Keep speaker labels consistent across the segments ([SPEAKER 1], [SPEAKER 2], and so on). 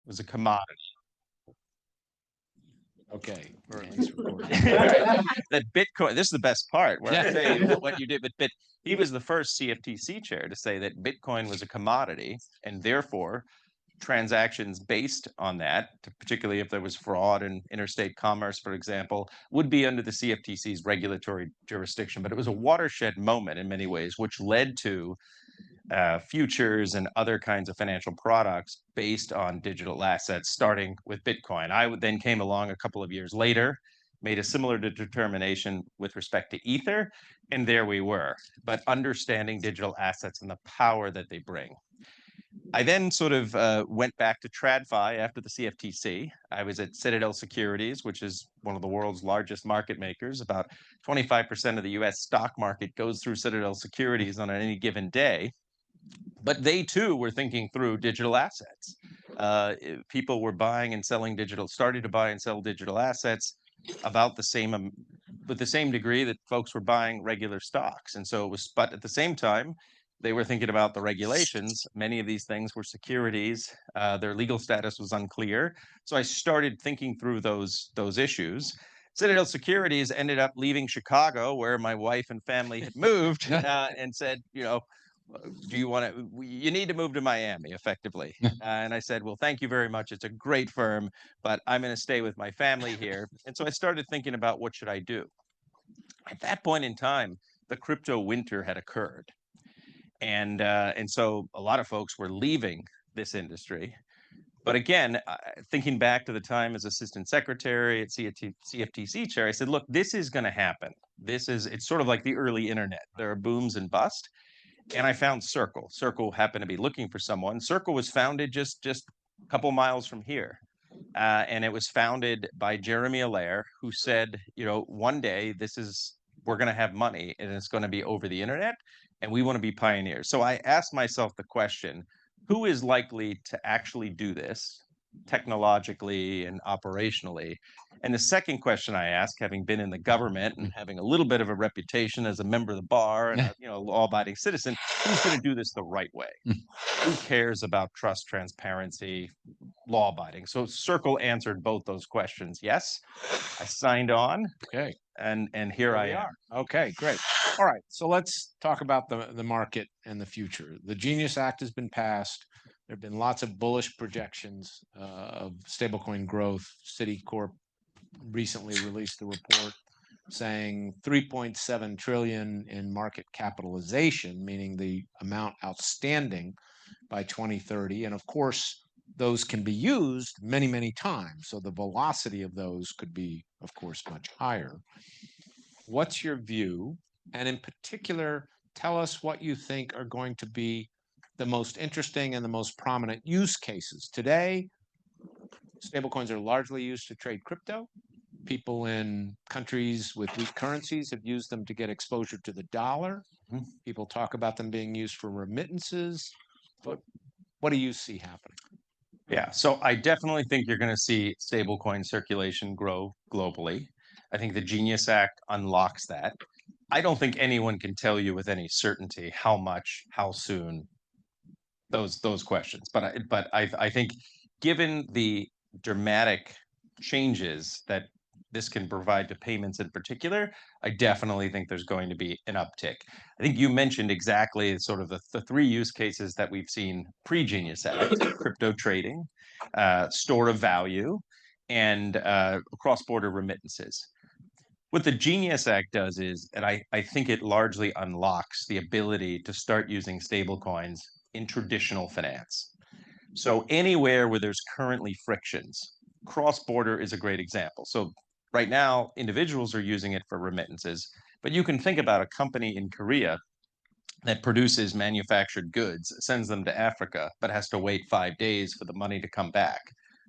[SPEAKER 1] was a commodity.
[SPEAKER 2] Okay, or at least recorded.
[SPEAKER 1] That Bitcoin, this is the best part, where I say what you did, but he was the first CFTC chair to say that Bitcoin was a commodity, and therefore transactions based on that, particularly if there was fraud in interstate commerce, for example, would be under the CFTC's regulatory jurisdiction. But it was a watershed moment in many ways, which led to futures and other kinds of financial products based on digital assets, starting with Bitcoin. I then came along a couple of years later, made a similar determination with respect to Ether, and there we were. But understanding digital assets and the power that they bring. I then sort of went back to TradFi after the CFTC. I was at Citadel Securities, which is one of the world's largest market makers. About 25% of the US stock market goes through Citadel Securities on any given day. But they too were thinking through digital assets. People were buying and selling started to buy and sell digital assets about the same, with the same degree that folks were buying regular stocks. And so it was, but at the same time, they were thinking about the regulations. Many of these things were securities. Their legal status was unclear. So I started thinking through those issues. Citadel Securities ended up leaving Chicago, where my wife and family had moved, and said, do you want to, you need to move to Miami, effectively. And I said, well, thank you very much. It's a great firm, but I'm going to stay with my family here. And so I started thinking about what should I do. At that point in time, the crypto winter had occurred. And so a lot of folks were leaving this industry. But again, thinking back to the time as assistant secretary at CFTC chair, I said, look, this is going to happen. It's sort of like the early internet. There are booms and busts. And I found Circle. Circle happened to be looking for someone. Circle was founded just a couple miles from here. And it was founded by Jeremy Allaire, who said, one day we're going to have money and it's going to be over the internet, and we want to be pioneers. So I asked myself the question, who is likely to actually do this technologically and operationally? And the second question I asked, having been in the government and having a little bit of a reputation as a member of the bar and a law-abiding citizen, who's going to do this the right way? Who cares about trust, transparency, law-abiding? So Circle answered both those questions. Yes, I signed on.
[SPEAKER 2] Okay.
[SPEAKER 1] And here I am.
[SPEAKER 2] Okay, great. All right, so let's talk about the market and the future. The Genius Act has been passed. There have been lots of bullish projections of stablecoin growth. Citicorp recently released a report saying 3.7 trillion in market capitalization, meaning the amount outstanding by 2030. And of course, those can be used many, many times. So the velocity of those could be, of course, much higher. What's your view? And in particular, tell us what you think are going to be the most interesting and the most prominent use cases. Today, stablecoins are largely used to trade crypto. People in countries with weak currencies have used them to get exposure to the dollar. People talk about them being used for remittances. But what do you see happening?
[SPEAKER 1] Yeah, so I definitely think you're going to see stablecoin circulation grow globally. I think the Genius Act unlocks that. I don't think anyone can tell you with any certainty how much, how soon, those questions. But I think given the dramatic changes that this can provide to payments in particular, I definitely think there's going to be an uptick. I think you mentioned exactly sort of the three use cases that we've seen pre-Genius Act: crypto trading, store of value, and cross-border remittances. What the Genius Act does is, and I think it largely unlocks the ability to start using stablecoins in traditional finance. So anywhere where there's currently frictions, cross-border is a great example. So right now, individuals are using it for remittances, but you can think about a company in Korea that produces manufactured goods, sends them to Africa, but has to wait 5 days for the money to come back.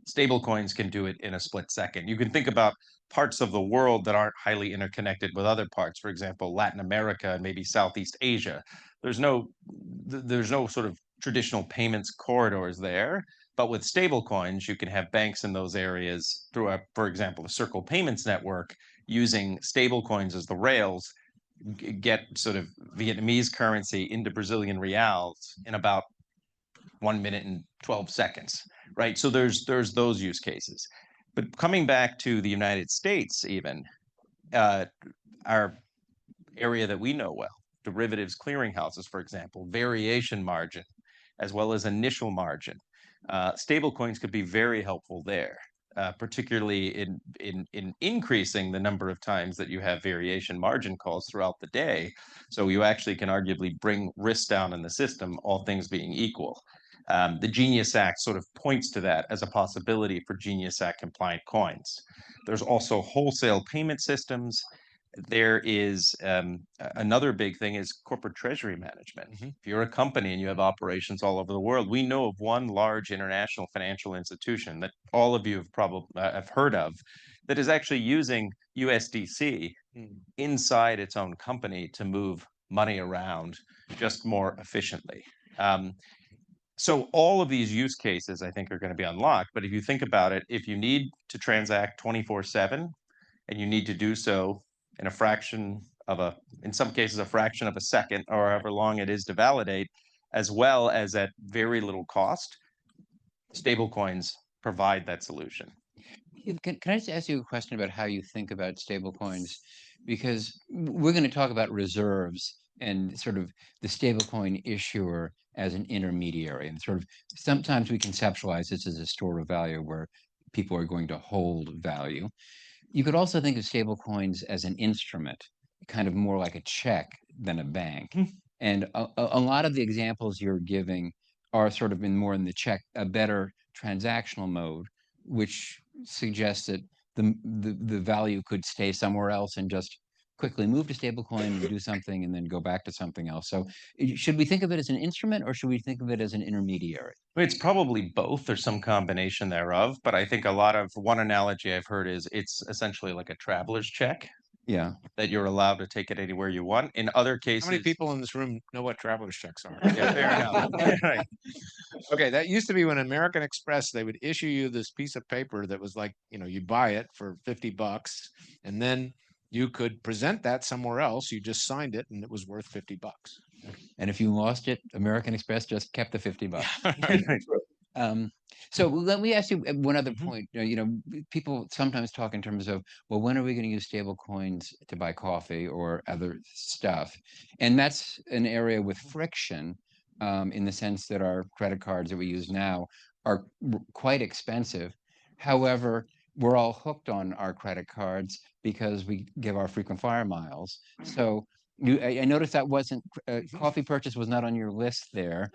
[SPEAKER 1] Stablecoins can do it in a split second. You can think about parts of the world that aren't highly interconnected with other parts, for example, Latin America and maybe Southeast Asia. There's no sort of traditional payments corridors there. But with stablecoins, you can have banks in those areas through, for example, the Circle Payments Network, using stablecoins as the rails, get sort of Vietnamese currency into Brazilian reals in about 1 minute and 12 seconds, right? So there's those use cases. But coming back to the United States, even our area that we know well, derivatives clearinghouses, for example, variation margin, as well as initial margin. Stablecoins could be very helpful there, particularly in increasing the number of times that you have variation margin calls throughout the day. So you actually can arguably bring risk down in the system, all things being equal. The Genius Act sort of points to that as a possibility for Genius Act compliant coins. There's also wholesale payment systems. There is another big thing is corporate treasury management. If you're a company and you have operations all over the world, we know of one large international financial institution that all of you have probably have heard of that is actually using USDC inside its own company to move money around just more efficiently. So all of these use cases, I think, are going to be unlocked. But if you think about it, if you need to transact 24/7 and you need to do so in a fraction of a, in some cases, a fraction of a second or however long it is to validate, as well as at very little cost, stablecoins provide that solution.
[SPEAKER 3] Can I just ask you a question about how you think about stablecoins? Because we're going to talk about reserves and sort of the stablecoin issuer as an intermediary. And sort of sometimes we conceptualize this as a store of value where people are going to hold value. You could also think of stablecoins as an instrument, kind of more like a check than a bank. And a lot of the examples you're giving are sort of more in the check, a better transactional mode, which suggests that the value could stay somewhere else and just quickly move to stablecoin and do something and then go back to something else. So should we think of it as an instrument or should we think of it as an intermediary?
[SPEAKER 1] It's probably both or some combination thereof, but I think a lot of one analogy I've heard is it's essentially like a traveler's check.
[SPEAKER 3] Yeah.
[SPEAKER 1] That you're allowed to take it anywhere you want. In other cases,
[SPEAKER 2] how many people in this room know what traveler's checks are?
[SPEAKER 1] Yeah, fair enough. Right.
[SPEAKER 2] Okay, that used to be when American Express, they would issue you this piece of paper that was like, you buy it for $50 and then you could present that somewhere else. You just signed it and it was worth $50.
[SPEAKER 3] And if you lost it, American Express just kept the $50. So let me ask you one other point. People sometimes talk in terms of, well, when are we going to use stable coins to buy coffee or other stuff? And that's an area with friction in the sense that our credit cards that we use now are quite expensive. However, we're all hooked on our credit cards because we give our frequent flyer miles. So I noticed that wasn't coffee purchase was not on your list there,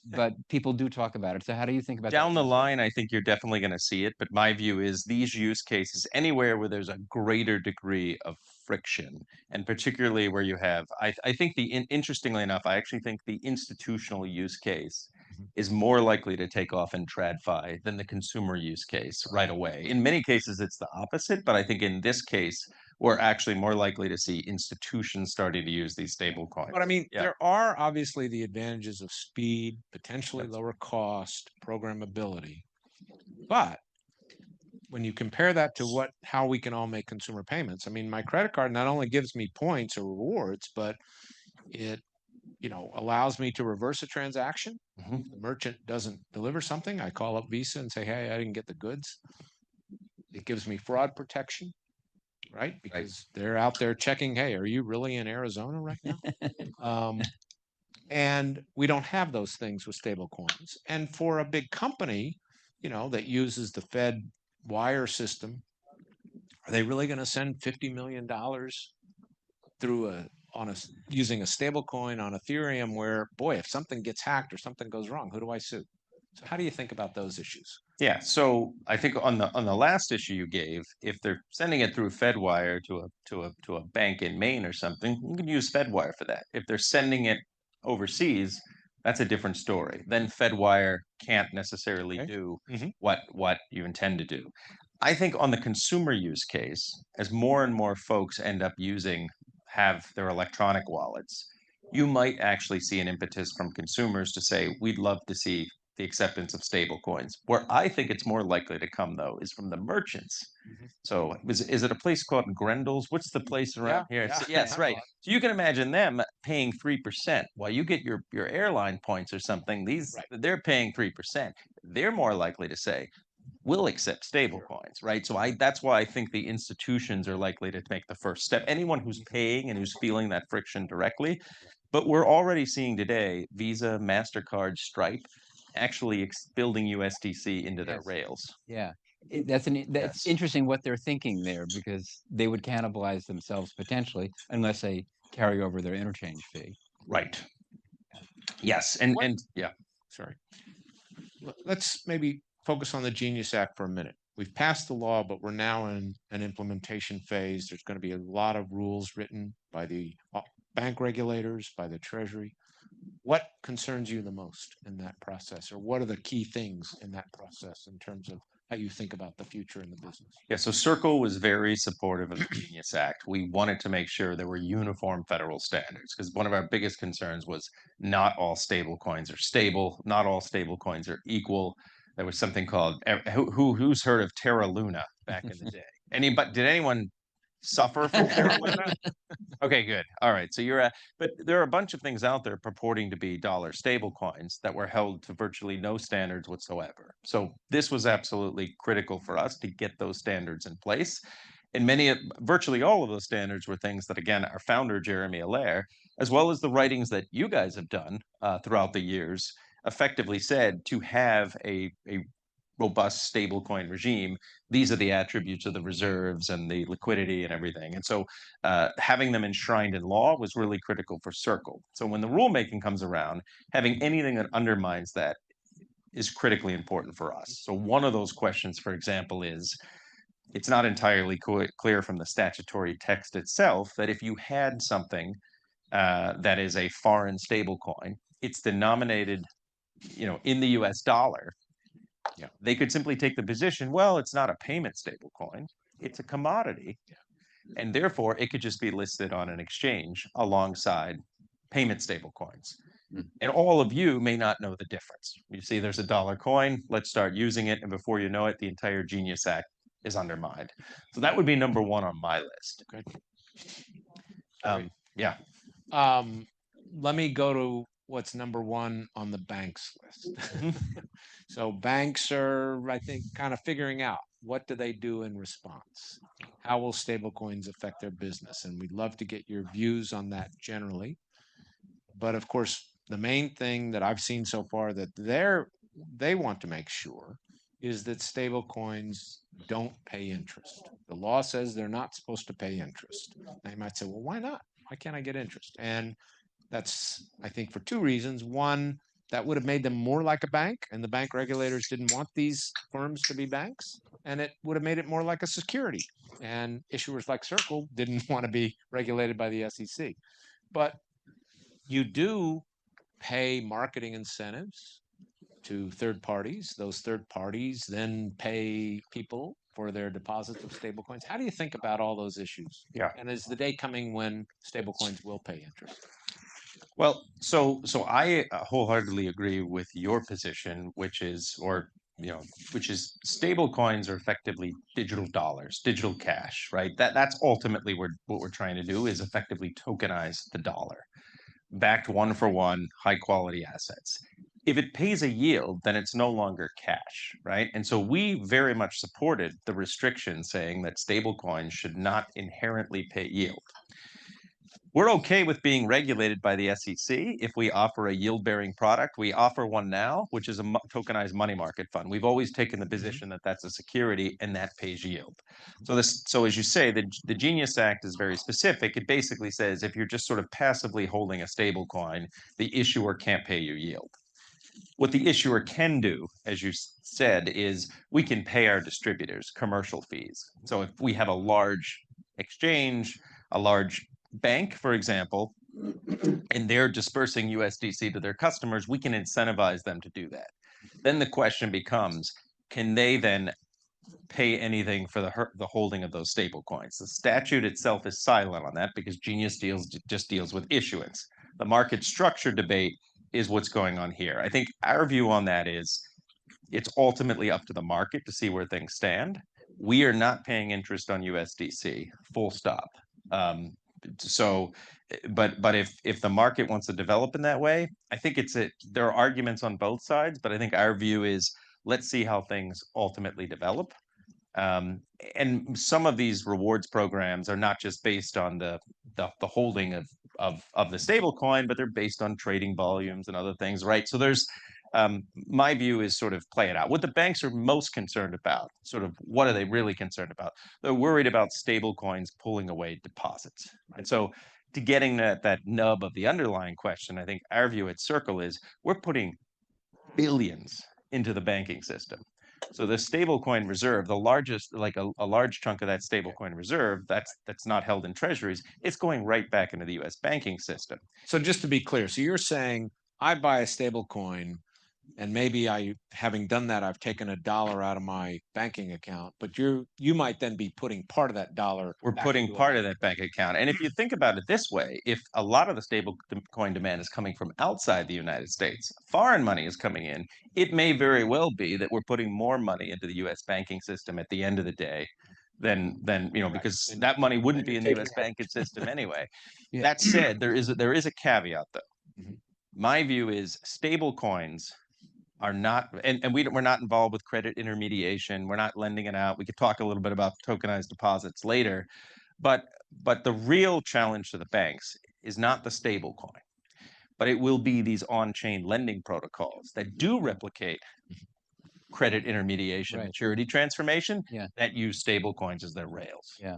[SPEAKER 3] but people do talk about it. So how do you think about
[SPEAKER 1] Down
[SPEAKER 3] that?
[SPEAKER 1] the line, I think you're definitely going to see it. But my view is these use cases, anywhere where there's a greater degree of friction, and particularly where you have, I think interestingly enough, I actually think the institutional use case is more likely to take off in TradFi than the consumer use case right away. In many cases, it's the opposite, but I think in this case, we're actually more likely to see institutions starting to use these stable coins.
[SPEAKER 2] But I mean, there are obviously the advantages of speed, potentially lower cost, programmability. But when you compare that to how we can all make consumer payments, I mean, my credit card not only gives me points or rewards, but it allows me to reverse a transaction. The merchant doesn't deliver something. I call up Visa and say, hey, I didn't get the goods. It gives me fraud protection, right? Because they're out there checking, hey, are you really in Arizona right now? And we don't have those things with stable coins. And for a big company, that uses the Fed wire system, are they really going to send $50 million through using a stable coin on Ethereum where, boy, if something gets hacked or something goes wrong, who do I sue? So how do you think about those issues?
[SPEAKER 1] Yeah, so I think on the last issue you gave, if they're sending it through FedWire to a bank in Maine or something, you can use FedWire for that. If they're sending it overseas, that's a different story. Then FedWire can't necessarily do what you intend to do. I think on the consumer use case, as more and more folks end up have their electronic wallets, you might actually see an impetus from consumers to say, we'd love to see the acceptance of stable coins. Where I think it's more likely to come, though, is from the merchants. So is it a place called Grendel's? What's the place around here? Yes, right. So you can imagine them paying 3% while you get your airline points or something. They're paying 3%. They're more likely to say, we'll accept stable coins, right? So that's why I think the institutions are likely to make the first step. Anyone who's paying and who's feeling that friction directly. But we're already seeing today Visa, MasterCard, Stripe actually building USDC into their rails.
[SPEAKER 3] Yeah. That's interesting what they're thinking there, because they would cannibalize themselves potentially unless they carry over their interchange fee.
[SPEAKER 1] Right. Yes. And yeah.
[SPEAKER 2] Sorry. Let's maybe focus on the Genius Act for a minute. We've passed the law, but we're now in an implementation phase. There's going to be a lot of rules written by the bank regulators, by the Treasury. What concerns you the most in that process, or what are the key things in that process in terms of how you think about the future in the business?
[SPEAKER 1] Yeah, so Circle was very supportive of the Genius Act. We wanted to make sure there were uniform federal standards, because one of our biggest concerns was not all stable coins are stable, not all stable coins are equal. There was something called who's heard of Terra Luna back in the day? Did anyone suffer from Terra Luna? Okay, good. All right. So but there are a bunch of things out there purporting to be dollar stable coins that were held to virtually no standards whatsoever. So this was absolutely critical for us to get those standards in place. And virtually all of those standards were things that, again, our founder, Jeremy Allaire, as well as the writings that you guys have done throughout the years, effectively said to have a robust stablecoin regime, these are the attributes of the reserves and the liquidity and everything. And so having them enshrined in law was really critical for Circle. So when the rulemaking comes around, having anything that undermines that is critically important for us. So one of those questions, for example, is it's not entirely clear from the statutory text itself that if you had something that is a foreign stablecoin, it's denominated, in the US dollar.
[SPEAKER 2] Yeah.
[SPEAKER 1] They could simply take the position, well, it's not a payment stable coin, it's a commodity. And therefore, it could just be listed on an exchange alongside payment stable coins. And all of you may not know the difference. You see, there's a dollar coin, let's start using it. And before you know it, the entire Genius Act is undermined. So that would be number one on my list.
[SPEAKER 2] Okay.
[SPEAKER 1] Yeah.
[SPEAKER 2] Let me go to what's number one on the banks list. So banks are, I think, kind of figuring out what do they do in response? How will stablecoins affect their business? And we'd love to get your views on that generally. But of course, the main thing that I've seen so far that they want to make sure is that stablecoins don't pay interest. The law says they're not supposed to pay interest. Now you might say, well, why not? Why can't I get interest? And that's, I think, for two reasons. One, that would have made them more like a bank, and the bank regulators didn't want these firms to be banks, and it would have made it more like a security. And issuers like Circle didn't want to be regulated by the SEC. But you do pay marketing incentives to third parties. Those third parties then pay people for their deposits of stablecoins. How do you think about all those issues?
[SPEAKER 1] Yeah.
[SPEAKER 2] And is the day coming when stablecoins will pay interest?
[SPEAKER 1] Well, so I wholeheartedly agree with your position, which is stable coins are effectively digital dollars, digital cash, right? That's ultimately what we're trying to do is effectively tokenize the dollar, backed one for one, high quality assets. If it pays a yield, then it's no longer cash, right? And so we very much supported the restriction saying that stable coins should not inherently pay yield. We're okay with being regulated by the SEC if we offer a yield-bearing product. We offer one now, which is a tokenized money market fund. We've always taken the position that that's a security and that pays yield. So as you say, the Genius Act is very specific. It basically says if you're just sort of passively holding a stable coin, the issuer can't pay you yield. What the issuer can do, as you said, is we can pay our distributors commercial fees. So if we have a large exchange, a large bank, for example, and they're dispersing USDC to their customers, we can incentivize them to do that. Then the question becomes, can they then pay anything for the holding of those stable coins? The statute itself is silent on that because Genius just deals with issuance. The market structure debate is what's going on here. I think our view on that is it's ultimately up to the market to see where things stand. We are not paying interest on USDC, full stop. So, but if the market wants to develop in that way, I think there are arguments on both sides, but I think our view is let's see how things ultimately develop. And some of these rewards programs are not just based on the holding of the stable coin, but they're based on trading volumes and other things, right? So there's my view is sort of play it out. What the banks are most concerned about, sort of what are they really concerned about? They're worried about stable coins pulling away deposits. And so to getting that nub of the underlying question, I think our view at Circle is we're putting billions into the banking system. So the stablecoin reserve, the largest, like a large chunk of that stablecoin reserve, that's not held in treasuries, it's going right back into the U.S. banking system.
[SPEAKER 2] So just to be clear, so you're saying I buy a stable coin, and maybe having done that, I've taken $1 out of my banking account, but you might then be putting part of that dollar.
[SPEAKER 1] We're putting part of that bank account. And if you think about it this way, if a lot of the stable coin demand is coming from outside the United States, foreign money is coming in, it may very well be that we're putting more money into the U.S. banking system at the end of the day than because that money wouldn't be in the U.S. banking system anyway.
[SPEAKER 3] Yeah.
[SPEAKER 1] That said, there is a caveat though.
[SPEAKER 2] Mhm.
[SPEAKER 1] My view is stable coins are not, and we're not involved with credit intermediation. We're not lending it out. We could talk a little bit about tokenized deposits later, but the real challenge to the banks is not the stable coin, but it will be these on-chain lending protocols that do replicate credit intermediation,
[SPEAKER 3] Right.
[SPEAKER 1] maturity transformation,
[SPEAKER 3] Yeah.
[SPEAKER 1] that use stable coins as their rails.
[SPEAKER 3] Yeah.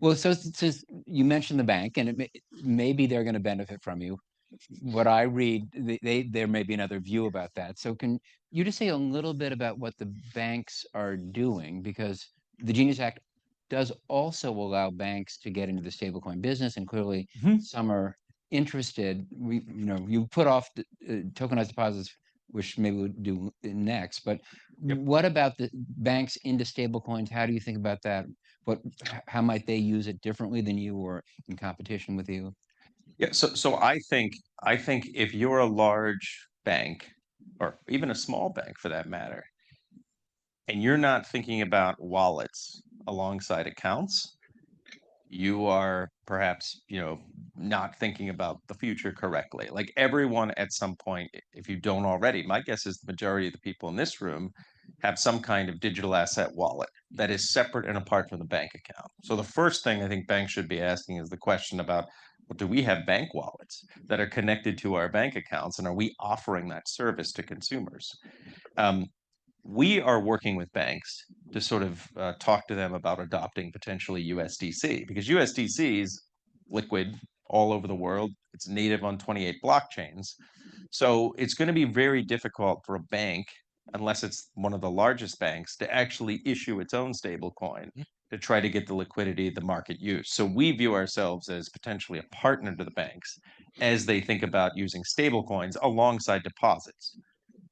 [SPEAKER 3] Well, so you mentioned the bank, and maybe they're going to benefit from you. What I read, there may be another view about that. So can you just say a little bit about what the banks are doing? Because the Genius Act does also allow banks to get into the stablecoin business, and clearly some are interested. You put off the, tokenized deposits, which maybe we'll do next. But
[SPEAKER 1] Yep.
[SPEAKER 3] what about the banks into stablecoins? How do you think about that? How might they use it differently than you, or in competition with you?
[SPEAKER 1] Yeah, so I think if you're a large bank, or even a small bank for that matter, and you're not thinking about wallets alongside accounts, you are perhaps, not thinking about the future correctly. Like everyone at some point, if you don't already, my guess is the majority of the people in this room have some kind of digital asset wallet that is separate and apart from the bank account. So the first thing I think banks should be asking is the question about, well, do we have bank wallets that are connected to our bank accounts, and are we offering that service to consumers? We are working with banks to sort of talk to them about adopting potentially USDC, because USDC is liquid all over the world. It's native on 28 blockchains. So it's going to be very difficult for a bank, unless it's one of the largest banks, to actually issue its own stable coin to try to get the liquidity the market use. So we view ourselves as potentially a partner to the banks as they think about using stable coins alongside deposits.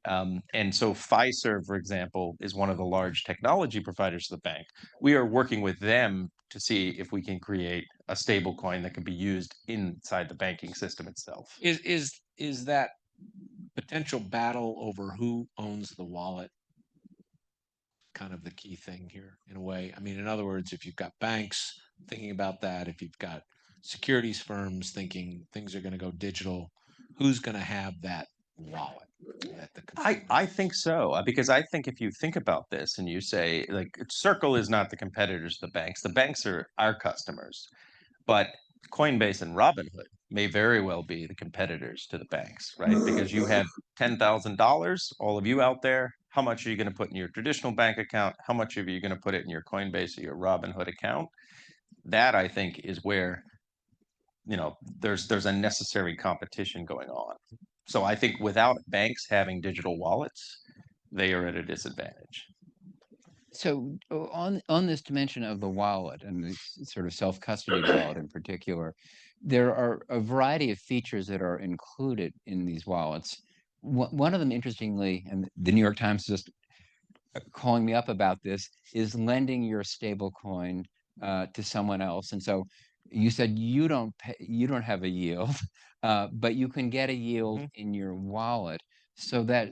[SPEAKER 1] And so Fiserv, for example, is one of the large technology providers to the bank. We are working with them to see if we can create a stable coin that can be used inside the banking system itself.
[SPEAKER 2] Is that potential battle over who owns the wallet kind of the key thing here in a way? I mean, in other words, if you've got banks thinking about that, if you've got securities firms thinking things are going to go digital, who's going to have that wallet?
[SPEAKER 1] I think so, because I think if you think about this and you say, like, Circle is not the competitors of the banks are our customers, but Coinbase and Robinhood may very well be the competitors to the banks, right? Because you have $10,000, all of you out there, how much are you going to put in your traditional bank account? How much are you going to put it in your Coinbase or your Robinhood account? That, I think, is where, there's a necessary competition going on. So I think without banks having digital wallets, they are at a disadvantage.
[SPEAKER 3] So on this dimension of the wallet and this sort of self-custody wallet in particular, there are a variety of features that are included in these wallets. One of them, interestingly, and the New York Times is just calling me up about this, is lending your stable coin to someone else. And so you said you don't pay, you don't have a yield, but you can get a yield in your wallet, so that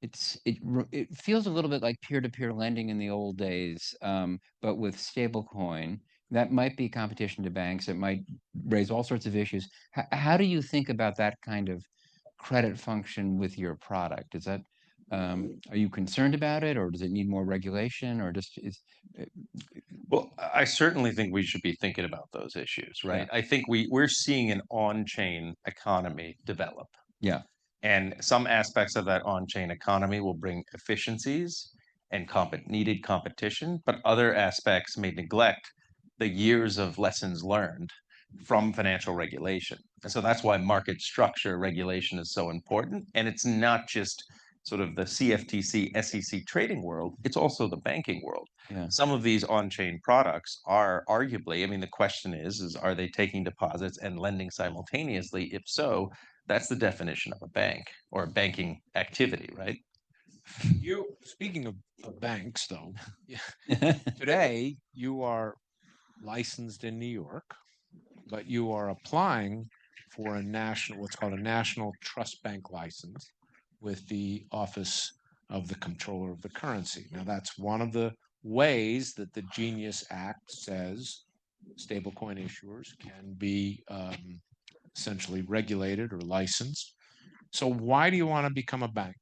[SPEAKER 3] it feels a little bit like peer-to-peer lending in the old days, but with stablecoin. That might be competition to banks. It might raise all sorts of issues. How do you think about that kind of credit function with your product? Is that are you concerned about it, or does it need more regulation, or just is
[SPEAKER 1] Well, I certainly think we should be thinking about those issues, right?
[SPEAKER 3] Yeah.
[SPEAKER 1] I think we're seeing an on-chain economy develop.
[SPEAKER 3] Yeah.
[SPEAKER 1] And some aspects of that on-chain economy will bring efficiencies and needed competition, but other aspects may neglect the years of lessons learned from financial regulation. And so that's why market structure regulation is so important. And it's not just sort of the CFTC, SEC trading world, it's also the banking world.
[SPEAKER 3] Yeah.
[SPEAKER 1] Some of these on-chain products are arguably, I mean, the question is are they taking deposits and lending simultaneously? If so, that's the definition of a bank or a banking activity, right?
[SPEAKER 2] Speaking of banks, though, today you are licensed in New York, but you are applying for what's called a national trust bank license with the Office of the Comptroller of the Currency. Now, that's one of the ways that the Genius Act says stablecoin issuers can be essentially regulated or licensed. So why do you want to become a bank?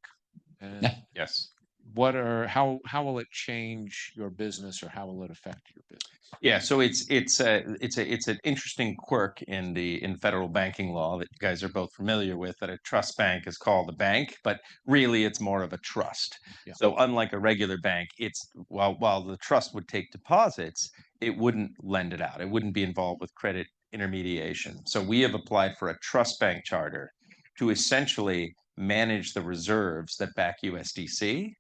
[SPEAKER 2] And
[SPEAKER 1] Yes.
[SPEAKER 2] how will it change your business, or how will it affect your business?
[SPEAKER 1] Yeah, so it's an interesting quirk in federal banking law that you guys are both familiar with, that a trust bank is called a bank, but really it's more of a trust.
[SPEAKER 2] Yeah.
[SPEAKER 1] So unlike a regular bank, it's while the trust would take deposits, it wouldn't lend it out. It wouldn't be involved with credit intermediation. So we have applied for a trust bank charter to essentially manage the reserves that back USDC.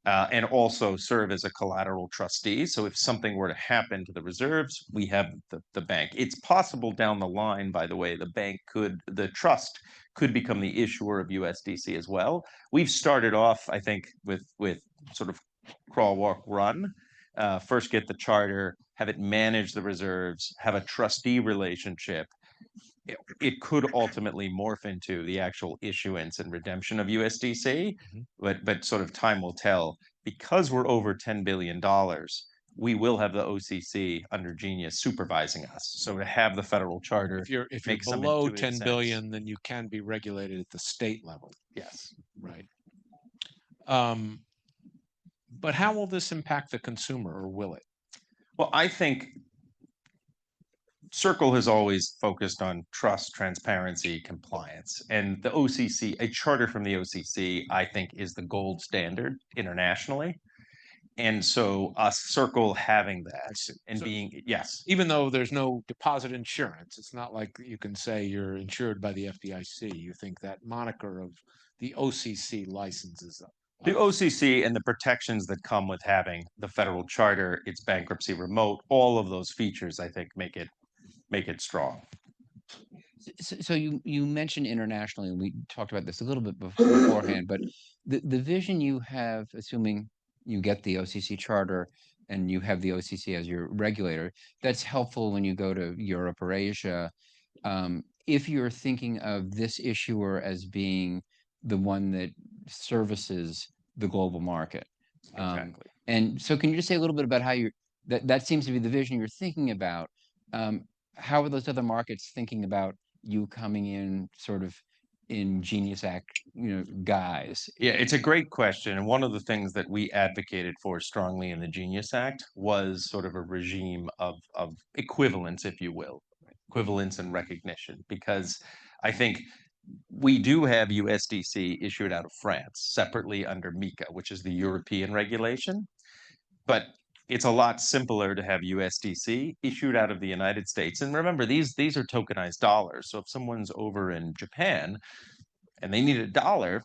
[SPEAKER 1] And also serve as a collateral trustee. So if something were to happen to the reserves, we have the bank. It's possible down the line, by the way, the trust could become the issuer of USDC as well. We've started off, I think, with sort of crawl, walk, run. First get the charter, have it manage the reserves, have a trustee relationship. It could ultimately morph into the actual issuance and redemption of USDC, but sort of time will tell. Because we're over $10 billion, we will have the OCC under Genius supervising us. So to have the federal charter,
[SPEAKER 2] If you're
[SPEAKER 1] makes some
[SPEAKER 2] below
[SPEAKER 1] intuitive
[SPEAKER 2] 10
[SPEAKER 1] sense.
[SPEAKER 2] billion, then you can be regulated at the state level.
[SPEAKER 1] Yes.
[SPEAKER 2] Right. But how will this impact the consumer, or will it?
[SPEAKER 1] Well, I think Circle has always focused on trust, transparency, compliance. And the OCC, a charter from the OCC, I think is the gold standard internationally. And so us Circle having that and
[SPEAKER 2] So
[SPEAKER 1] being, yes.
[SPEAKER 2] even though there's no deposit insurance, it's not like you can say you're insured by the FDIC. You think that moniker of the OCC licenses
[SPEAKER 1] The OCC and the protections that come with having the federal charter, its bankruptcy remote, all of those features, I think, make it strong.
[SPEAKER 3] So you mentioned internationally, and we talked about this a little bit beforehand, but the vision you have, assuming you get the OCC charter and you have the OCC as your regulator, that's helpful when you go to Europe or Asia. If you're thinking of this issuer as being the one that services the global market.
[SPEAKER 1] Exactly.
[SPEAKER 3] And so can you just say a little bit about how that seems to be the vision you're thinking about. How are those other markets thinking about you coming in sort of in Genius Act, guise?
[SPEAKER 1] Yeah, it's a great question. And one of the things that we advocated for strongly in the Genius Act was sort of a regime of equivalence, if you will, equivalence and recognition, because I think we do have USDC issued out of France separately under MiCA, which is the European regulation. But it's a lot simpler to have USDC issued out of the United States. And remember, these are tokenized dollars. So if someone's over in Japan and they need a dollar,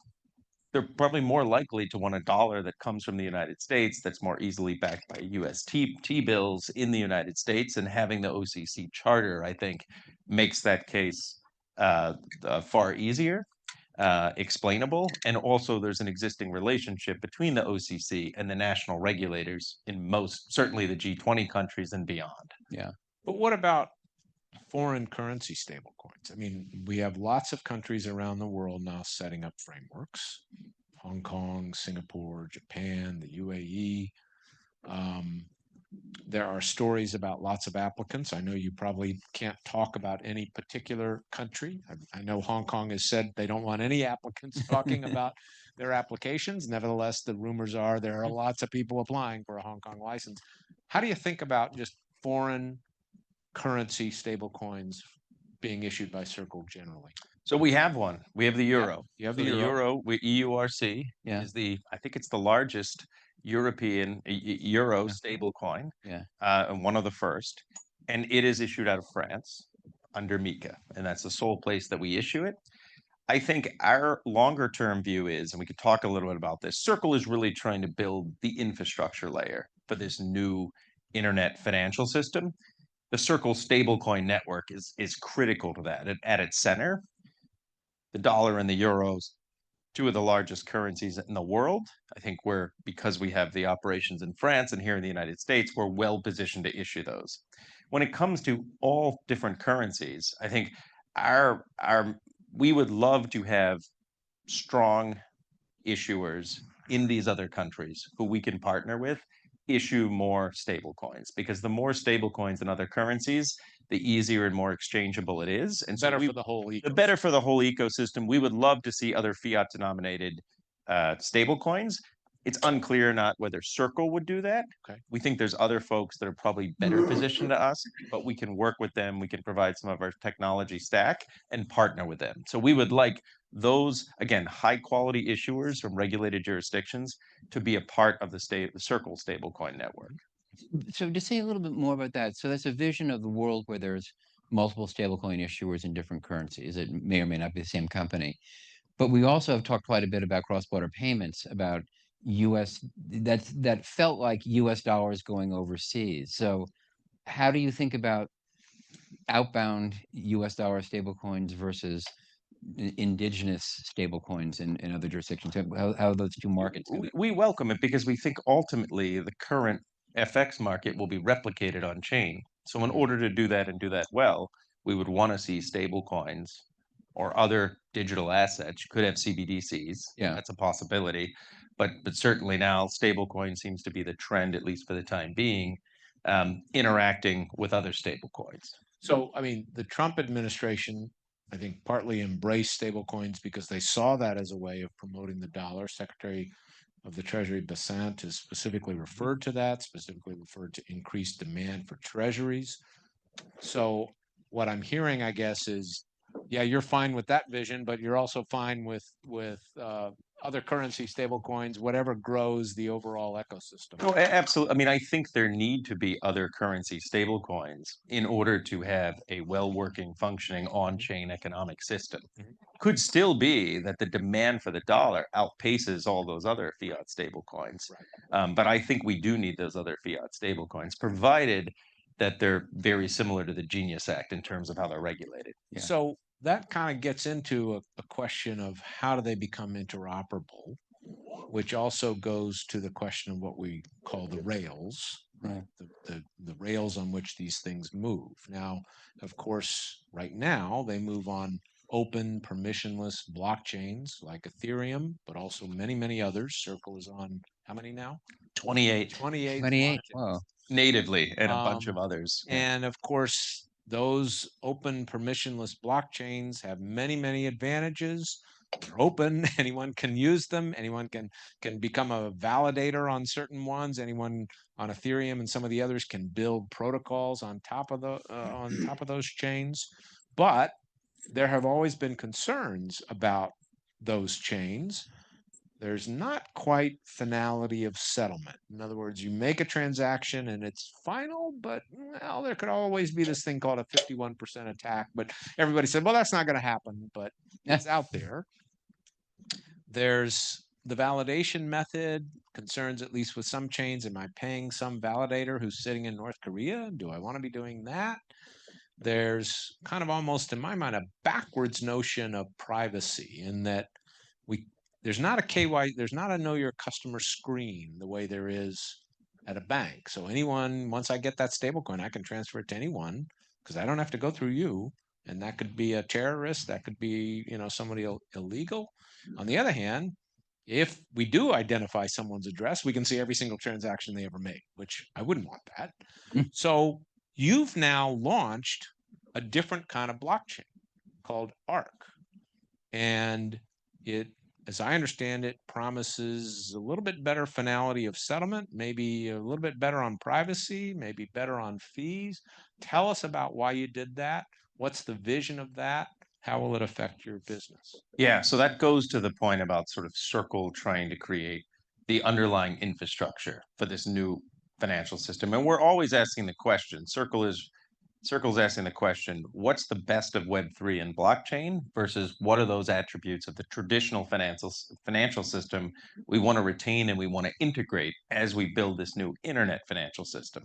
[SPEAKER 1] they're probably more likely to want a dollar that comes from the United States that's more easily backed by US T-bills in the United States. And having the OCC charter, I think, makes that case far easier. Explainable, and also there's an existing relationship between the OCC and the national regulators in certainly the G20 countries and beyond.
[SPEAKER 2] Yeah. But what about foreign currency stablecoins. I mean, we have lots of countries around the world now setting up frameworks. Hong Kong, Singapore, Japan, the UAE. There are stories about lots of applicants. I know you probably can't talk about any particular country. I know Hong Kong has said they don't want any applicants talking about their applications. Nevertheless, the rumors are there are lots of people applying for a Hong Kong license. How do you think about just foreign currency stablecoins being issued by Circle generally?
[SPEAKER 1] So we have one. We have the euro.
[SPEAKER 2] You have
[SPEAKER 1] So
[SPEAKER 2] the euro.
[SPEAKER 1] EURC
[SPEAKER 3] Yeah.
[SPEAKER 1] is I think it's the largest European euro
[SPEAKER 3] Yeah.
[SPEAKER 1] stable coin,
[SPEAKER 3] Yeah.
[SPEAKER 1] and one of the first. And it is issued out of France under MiCA, and that's the sole place that we issue it. I think our longer term view is, and we could talk a little bit about this, Circle is really trying to build the infrastructure layer for this new internet financial system. The Circle stablecoin network is critical to that. At its center, the dollar and the euros, two of the largest currencies in the world. I think because we have the operations in France and here in the United States, we're well positioned to issue those. When it comes to all different currencies, I think we would love to have strong issuers in these other countries who we can partner with issue more stable coins, because the more stable coins in other currencies, the easier and more exchangeable it is. And so
[SPEAKER 2] Better for the whole
[SPEAKER 1] the
[SPEAKER 2] ecosystem.
[SPEAKER 1] better for the whole ecosystem. We would love to see other fiat denominated stable coins. It's unclear not whether Circle would do that.
[SPEAKER 2] Okay.
[SPEAKER 1] We think there's other folks that are probably better positioned to us, but we can work with them. We can provide some of our technology stack and partner with them. So we would like those, again, high quality issuers from regulated jurisdictions to be a part of the Circle stablecoin network.
[SPEAKER 3] So to say a little bit more about that, so that's a vision of the world where there's multiple stablecoin issuers in different currencies. It may or may not be the same company. But we also have talked quite a bit about cross-border payments, about US, that felt like US dollars going overseas. So how do you think about outbound US dollar stablecoins versus indigenous stablecoins in other jurisdictions? How are those two markets?
[SPEAKER 1] We welcome it because we think ultimately the current FX market will be replicated on chain. So in order to do that and do that well, we would want to see stable coins or other digital assets. You could have CBDCs.
[SPEAKER 3] Yeah.
[SPEAKER 1] That's a possibility. But certainly now stable coin seems to be the trend, at least for the time being, interacting with other stable coins.
[SPEAKER 2] So, I mean, the Trump administration, I think, partly embraced stablecoins because they saw that as a way of promoting the dollar. Secretary of the Treasury Bassant has specifically referred to that, specifically referred to increased demand for treasuries. So what I'm hearing, I guess, is, yeah, you're fine with that vision, but you're also fine with other currency stablecoins, whatever grows the overall ecosystem.
[SPEAKER 1] No, absolutely. I mean, I think there need to be other currency stablecoins in order to have a well-working, functioning on-chain economic system. Could still be that the demand for the dollar outpaces all those other fiat stablecoins. But I think we do need those other fiat stablecoins, provided that they're very similar to the Genius Act in terms of how they're regulated.
[SPEAKER 3] Yeah.
[SPEAKER 2] So that kind of gets into a question of how do they become interoperable, which also goes to the question of what we call the rails,
[SPEAKER 3] Right.
[SPEAKER 2] the rails on which these things move. Now, of course, right now they move on open, permissionless blockchains like Ethereum, but also many, many others. Circle is on how many now?
[SPEAKER 1] 28
[SPEAKER 2] 28
[SPEAKER 3] 28.
[SPEAKER 2] blockchains.
[SPEAKER 3] Wow.
[SPEAKER 1] natively and a bunch of
[SPEAKER 2] Um,
[SPEAKER 1] others.
[SPEAKER 2] And of course, those open permissionless blockchains have many, many advantages. They're open. Anyone can use them. Anyone can become a validator on certain ones. Anyone on Ethereum and some of the others can build protocols on top of those chains. But there have always been concerns about those chains. There's not quite finality of settlement. In other words, you make a transaction and it's final, but well, there could always be this thing called a 51% attack. But everybody said, well, that's not going to happen, but it's out there. There's the validation method, concerns at least with some chains. Am I paying some validator who's sitting in North Korea? Do I want to be doing that? There's kind of almost, in my mind, a backwards notion of privacy in that there's not a know your customer screen the way there is at a bank. So anyone, once I get that stablecoin, I can transfer it to anyone because I don't have to go through you. And that could be a terrorist, that could be, somebody illegal. On the other hand, if we do identify someone's address, we can see every single transaction they ever made, which I wouldn't want that. So you've now launched a different kind of blockchain called ARC. And it, as I understand it, promises a little bit better finality of settlement, maybe a little bit better on privacy, maybe better on fees. Tell us about why you did that. What's the vision of that? How will it affect your business?
[SPEAKER 1] Yeah, so that goes to the point about sort of Circle trying to create the underlying infrastructure for this new financial system. And we're always asking the question, Circle's asking the question, what's the best of Web3 and blockchain versus what are those attributes of the traditional financial system we want to retain and we want to integrate as we build this new internet financial system?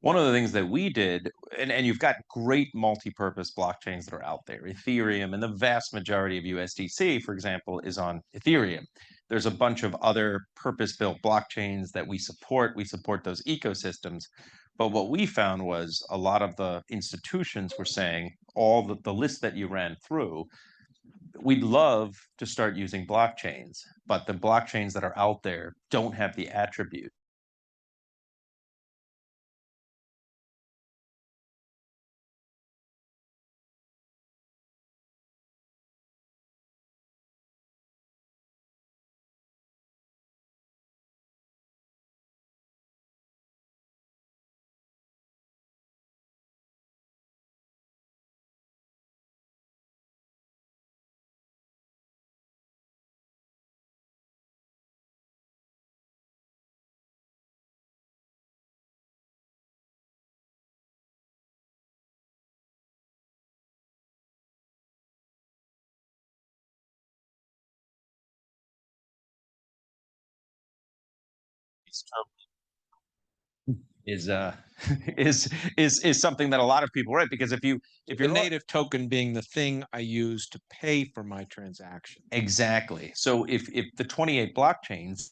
[SPEAKER 1] One of the things that we did, and you've got great multi-purpose blockchains that are out there, Ethereum, and the vast majority of USDC, for example, is on Ethereum. There's a bunch of other purpose-built blockchains that we support. We support those ecosystems. But what we found was a lot of the institutions were saying, all the list that you ran through, we'd love to start using blockchains, but the blockchains that are out there don't have the attribute. Is is something that a lot of people write, because if
[SPEAKER 2] The
[SPEAKER 1] you're
[SPEAKER 2] native token being the thing I use to pay for my transaction.
[SPEAKER 1] exactly, so if the 28 blockchains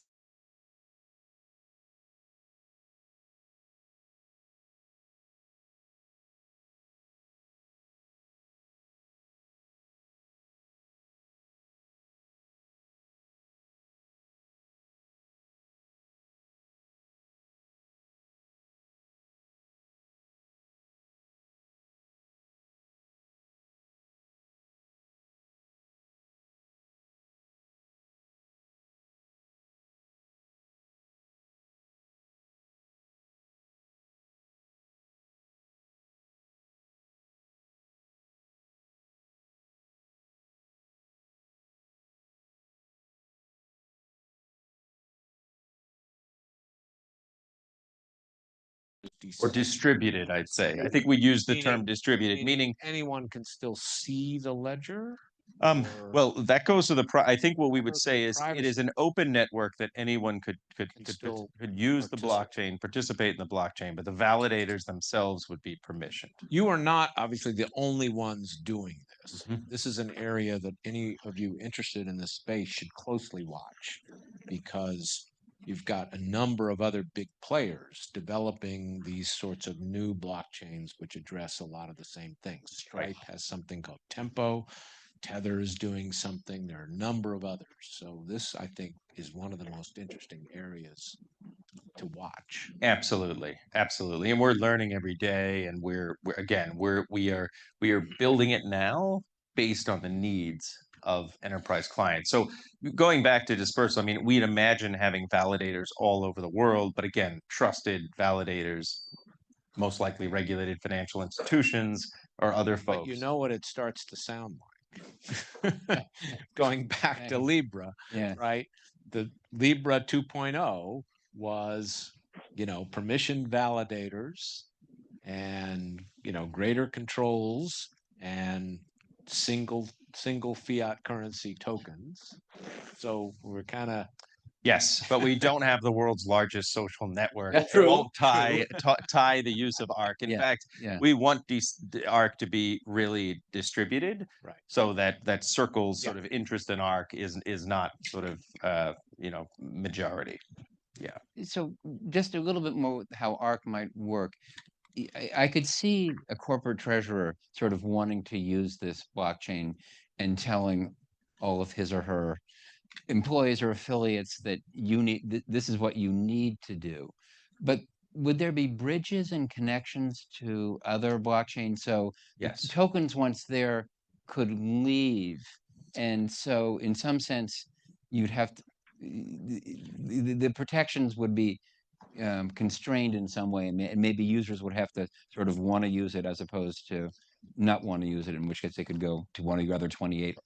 [SPEAKER 1] or distributed, I'd say. I think we use the term distributed, meaning
[SPEAKER 2] anyone can still see the ledger.
[SPEAKER 1] well, that goes to the I think what we would
[SPEAKER 2] goes to
[SPEAKER 1] say is it is an open network that anyone could
[SPEAKER 2] still
[SPEAKER 1] use the blockchain, participate in the blockchain, but the validators themselves would be permissioned.
[SPEAKER 2] You are not obviously the only ones doing this. This is an area that any of you interested in this space should closely watch, because you've got a number of other big players developing these sorts of new blockchains which address a lot of the same things. Stripe has something called Tempo. Tether is doing something. There are a number of others. So this, I think, is one of the most interesting areas to watch.
[SPEAKER 1] Absolutely, absolutely, and we're learning every day, and we are building it now based on the needs of enterprise clients. So going back to dispersal, I mean, we'd imagine having validators all over the world, but again, trusted validators, most likely regulated financial institutions or other folks.
[SPEAKER 2] But you know what it starts to sound like. Going back to Libra, right? The Libra 2.0 was, permission validators and, greater controls and single fiat currency tokens. So we're kind of
[SPEAKER 1] Yes, but we don't have the world's largest social network.
[SPEAKER 3] True.
[SPEAKER 1] Won't tie the use of ARC. In fact, we want ARC to be really distributed,
[SPEAKER 2] right,
[SPEAKER 1] so that Circle's sort of interest in ARC is not sort of majority. Yeah.
[SPEAKER 3] So just a little bit more how ARC might work. I could see a corporate treasurer sort of wanting to use this blockchain and telling all of his or her employees or affiliates that you need, this is what you need to do. But would there be bridges and connections to other blockchains? So
[SPEAKER 1] Yes.
[SPEAKER 3] tokens, once there, could leave. And so in some sense, you'd have to, the protections would be constrained in some way, and maybe users would have to sort of want to use it as opposed to not want to use it, in which case they could go to one of your other 28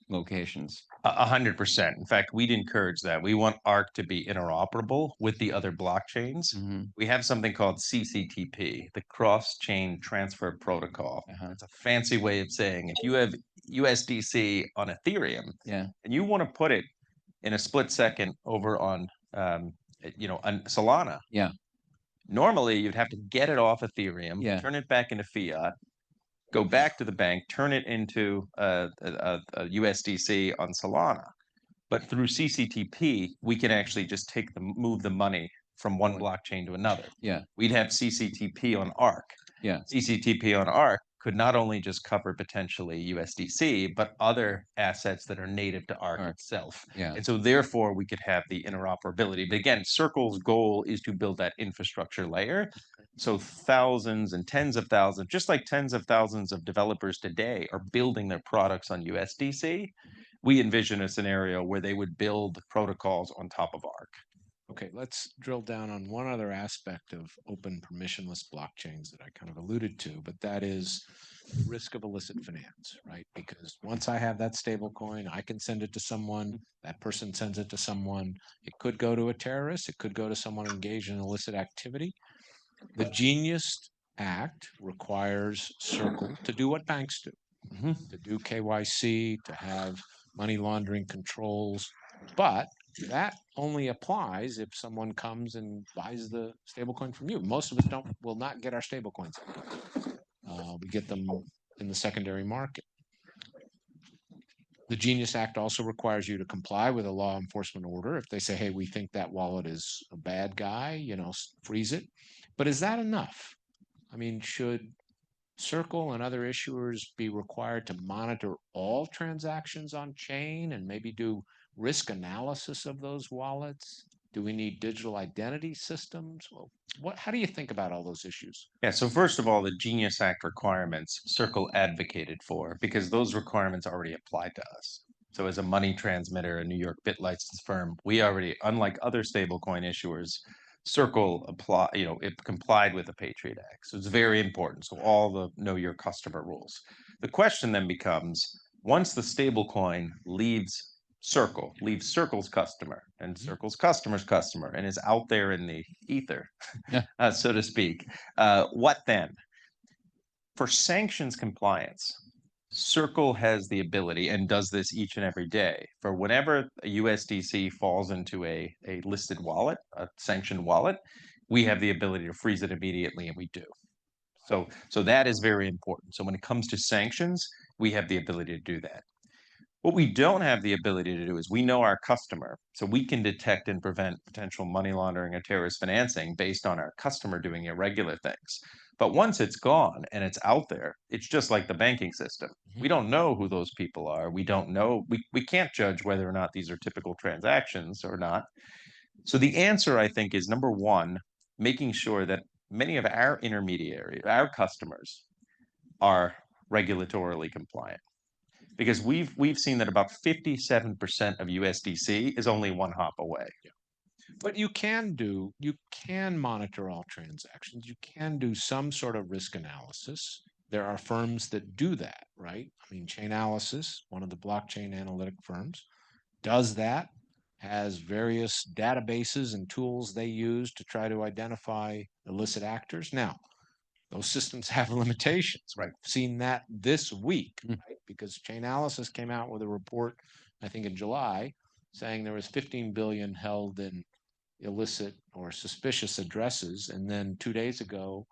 [SPEAKER 3] locations.
[SPEAKER 1] 100%. In fact, we'd encourage that. We want ARC to be interoperable with the other blockchains. We have something called CCTP, the Cross-Chain Transfer Protocol. It's a fancy way of saying if you have USDC on Ethereum,
[SPEAKER 3] Yeah.
[SPEAKER 1] and you want to put it in a split second over on, on Solana.
[SPEAKER 3] Yeah.
[SPEAKER 1] Normally, you'd have to get it off Ethereum,
[SPEAKER 3] Yeah.
[SPEAKER 1] turn it back into fiat, go back to the bank, turn it into a USDC on Solana. But through CCTP, we can actually just move the money from one blockchain to another.
[SPEAKER 3] Yeah.
[SPEAKER 1] We'd have CCTP on ARC.
[SPEAKER 3] Yeah.
[SPEAKER 1] CCTP on ARC could not only just cover potentially USDC, but other assets that are native to ARC itself.
[SPEAKER 3] Yeah.
[SPEAKER 1] And so therefore we could have the interoperability. But again, Circle's goal is to build that infrastructure layer. So thousands and tens of thousands, just like tens of thousands of developers today are building their products on USDC. We envision a scenario where they would build protocols on top of ARC.
[SPEAKER 2] Okay, let's drill down on one other aspect of open permissionless blockchains that I kind of alluded to, but that is the risk of illicit finance, right? Because once I have that stable coin, I can send it to someone, that person sends it to someone. It could go to a terrorist, it could go to someone engaged in illicit activity. The Genius Act requires Circle to do what banks do, to do KYC, to have money laundering controls, but that only applies if someone comes and buys the stablecoin from you. Most of us will not get our stablecoins. We get them in the secondary market. The Genius Act also requires you to comply with a law enforcement order. If they say, hey, we think that wallet is a bad guy, freeze it. But is that enough? I mean, should Circle and other issuers be required to monitor all transactions on chain and maybe do risk analysis of those wallets? Do we need digital identity systems? Well, how do you think about all those issues?
[SPEAKER 1] Yeah, so first of all, the Genius Act requirements Circle advocated for because those requirements already apply to us. So as a money transmitter, a New York bit license firm, we already, unlike other stablecoin issuers, Circle it complied with the Patriot Act. So it's very important. So all the know your customer rules. The question then becomes, once the stablecoin leaves Circle's customer and Circle's customer's customer and is out there in the ether, so to speak, what then? For sanctions compliance, Circle has the ability and does this each and every day. For whenever a USDC falls into a listed wallet, a sanctioned wallet, we have the ability to freeze it immediately, and we do. So that is very important. So when it comes to sanctions, we have the ability to do that. What we don't have the ability to do is we know our customer, so we can detect and prevent potential money laundering or terrorist financing based on our customer doing irregular things. But once it's gone and it's out there, it's just like the banking system. We don't know who those people are. We don't know. We can't judge whether or not these are typical transactions or not. So the answer, I think, is number one, making sure that many of our intermediaries, our customers, are regulatorily compliant. Because we've seen that about 57% of USDC is only one hop away.
[SPEAKER 2] But you can monitor all transactions. You can do some sort of risk analysis. There are firms that do that, right? I mean, Chainalysis, one of the blockchain analytic firms, does that, has various databases and tools they use to try to identify illicit actors. Now, those systems have limitations, right? We've seen that this week, right? Because Chainalysis came out with a report, I think in July, saying there was 15 billion held in illicit or suspicious addresses. And then 2 days ago,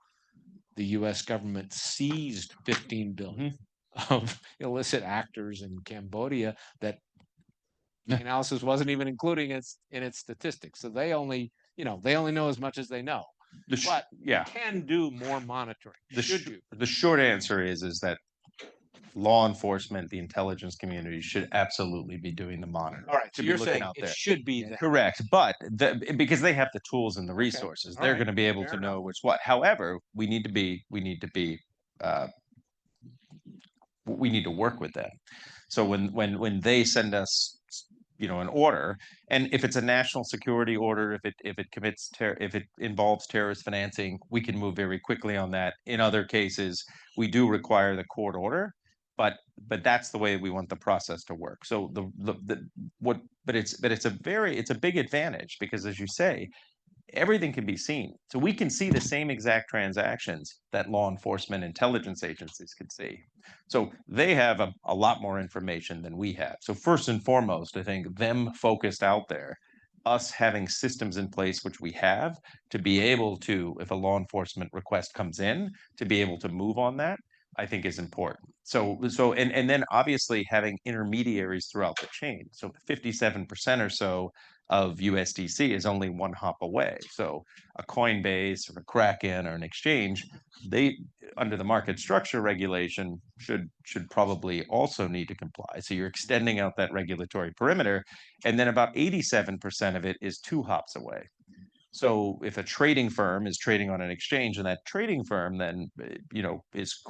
[SPEAKER 2] the US government seized 15 billion of illicit actors in Cambodia that Chainalysis wasn't even including in its statistics. So they only know as much as they know. but
[SPEAKER 1] yeah,
[SPEAKER 2] can do more monitoring. Should you?
[SPEAKER 1] the short answer is that law enforcement, the intelligence community should absolutely be doing the monitoring.
[SPEAKER 2] All right, so
[SPEAKER 1] Should be
[SPEAKER 2] you're
[SPEAKER 1] looking
[SPEAKER 2] saying
[SPEAKER 1] out
[SPEAKER 2] it
[SPEAKER 1] there.
[SPEAKER 2] should be that.
[SPEAKER 1] Correct, but because they have the tools and the resources,
[SPEAKER 2] all
[SPEAKER 1] they're
[SPEAKER 2] right,
[SPEAKER 1] going to be able
[SPEAKER 2] fair
[SPEAKER 1] to
[SPEAKER 2] enough.
[SPEAKER 1] know which what. However, we need to work with them. So when they send us, an order, and if it's a national security order, if it involves terrorist financing, we can move very quickly on that. In other cases, we do require the court order, but that's the way we want the process to work. So it's a big advantage because, as you say, everything can be seen. So we can see the same exact transactions that law enforcement intelligence agencies can see. So they have a lot more information than we have. So first and foremost, I think them focused out there, us having systems in place, which we have, to be able to, if a law enforcement request comes in, to be able to move on that, I think is important. And then obviously having intermediaries throughout the chain. So 57% or so of USDC is only one hop away. So a Coinbase or a Kraken or an exchange, they, under the market structure regulation, should probably also need to comply. So you're extending out that regulatory perimeter, and then about 87% of it is 2 hops away. So if a trading firm is trading on an exchange, and that trading firm then is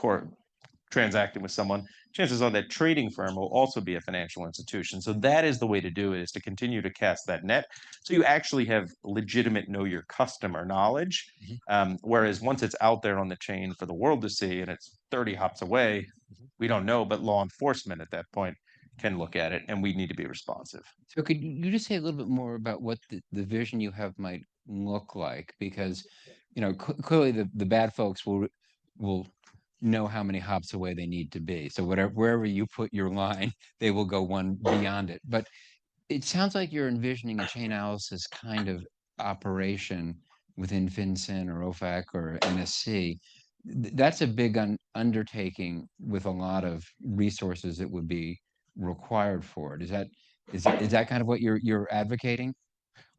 [SPEAKER 1] transacting with someone, chances are that trading firm will also be a financial institution. So that is the way to do it, is to continue to cast that net. So you actually have legitimate know your customer knowledge. Whereas once it's out there on the chain for the world to see and it's 30 hops away, we don't know, but law enforcement at that point can look at it, and we need to be responsive.
[SPEAKER 3] So could you just say a little bit more about what the vision you have might look like? Because, clearly the bad folks will know how many hops away they need to be. So wherever you put your line, they will go one beyond it. But it sounds like you're envisioning a chain analysis kind of operation within FinCEN or OFAC or NSC. That's a big undertaking with a lot of resources that would be required for it. Is that kind of what you're advocating?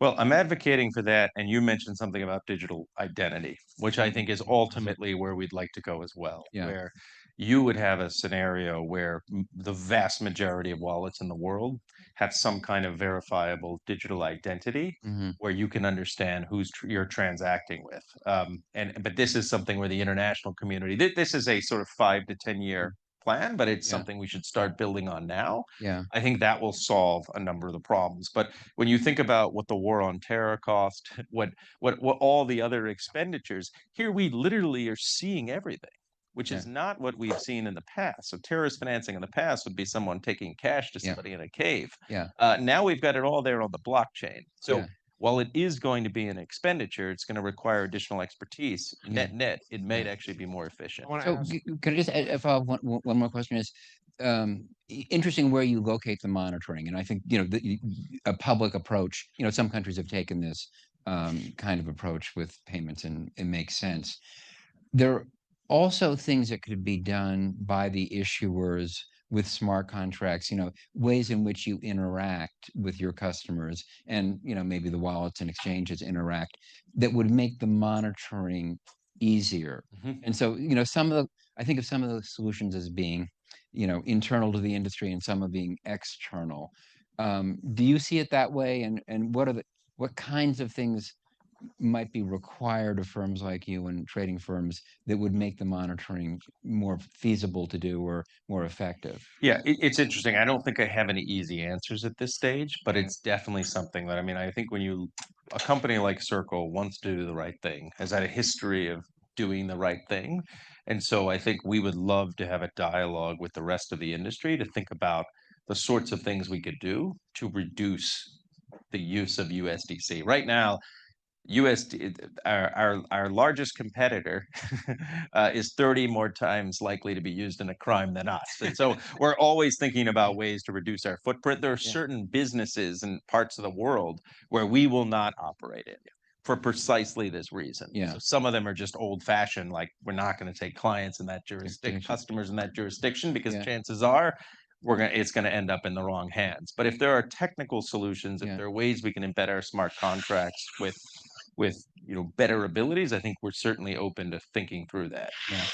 [SPEAKER 1] Well, I'm advocating for that, and you mentioned something about digital identity, which I think is ultimately where we'd like to go as well,
[SPEAKER 3] Yeah.
[SPEAKER 1] where you would have a scenario where the vast majority of wallets in the world have some kind of verifiable digital identity,
[SPEAKER 3] Hmm.
[SPEAKER 1] where you can understand who's you're transacting with. But this is something where the international community, this is a sort of 5 to 10 year plan, but it's
[SPEAKER 3] Yeah.
[SPEAKER 1] something we should start building on now.
[SPEAKER 3] Yeah.
[SPEAKER 1] I think that will solve a number of the problems. But when you think about what the war on terror cost, what all the other expenditures, here we literally are seeing everything, which
[SPEAKER 3] Yeah.
[SPEAKER 1] is not what we've seen in the past. So terrorist financing in the past would be someone taking cash to
[SPEAKER 3] Yeah.
[SPEAKER 1] somebody in a cave.
[SPEAKER 3] Yeah.
[SPEAKER 1] Now we've got it all there on the blockchain. So
[SPEAKER 3] Yeah.
[SPEAKER 1] while it is going to be an expenditure, it's going to require additional expertise.
[SPEAKER 3] Yeah.
[SPEAKER 1] Net, it may actually be more efficient.
[SPEAKER 2] I want to
[SPEAKER 3] So
[SPEAKER 2] ask.
[SPEAKER 3] can I just follow up one more question is, interesting where you locate the monitoring. And I think, a public approach, some countries have taken this kind of approach with payments, and it makes sense. There are also things that could be done by the issuers with smart contracts, ways in which you interact with your customers, and, maybe the wallets and exchanges interact, that would make the monitoring easier.
[SPEAKER 1] Mhm.
[SPEAKER 3] And so, I think of some of those solutions as being, internal to the industry, and some are being external. Do you see it that way? And what kinds of things might be required of firms like you and trading firms that would make the monitoring more feasible to do or more effective?
[SPEAKER 1] Yeah, it's interesting. I don't think I have any easy answers at this stage, but it's definitely something that, I mean, I think a company like Circle wants to do the right thing, has had a history of doing the right thing. And so I think we would love to have a dialogue with the rest of the industry to think about the sorts of things we could do to reduce the use of USDC. Right now, USD, our largest competitor, is 30 more times likely to be used in a crime than us. And so we're always thinking about ways to reduce our footprint. There are
[SPEAKER 3] Yeah.
[SPEAKER 1] certain businesses and parts of the world where we will not operate in for precisely this reason.
[SPEAKER 3] Yeah.
[SPEAKER 1] So some of them are just old fashioned, like we're not going to take clients in that jurisdiction,
[SPEAKER 3] Jurisdiction.
[SPEAKER 1] customers in that jurisdiction, because
[SPEAKER 3] Yeah.
[SPEAKER 1] chances are it's going to end up in the wrong hands. But if there are technical solutions, if
[SPEAKER 3] Yeah.
[SPEAKER 1] there are ways we can embed our smart contracts with with better abilities, I think we're certainly open to thinking through that.
[SPEAKER 3] Yeah.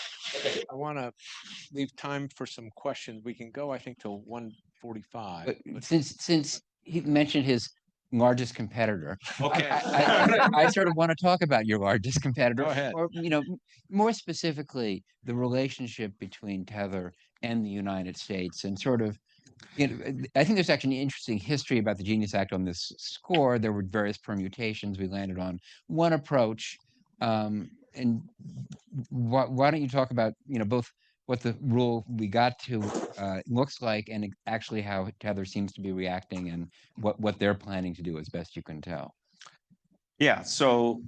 [SPEAKER 2] I want to leave time for some questions. We can go, I think, till 1:45.
[SPEAKER 3] But since he mentioned his largest competitor,
[SPEAKER 2] Okay.
[SPEAKER 3] I sort of want to talk about your largest competitor,
[SPEAKER 2] Go ahead.
[SPEAKER 3] or more specifically, the relationship between Tether and the United States, and sort of, I think there's actually an interesting history about the Genius Act on this score. There were various permutations. We landed on one approach, and why don't you talk about both what the rule we got to looks like, and actually how Tether seems to be reacting, and what they're planning to do, as best you can tell.
[SPEAKER 1] Yeah, so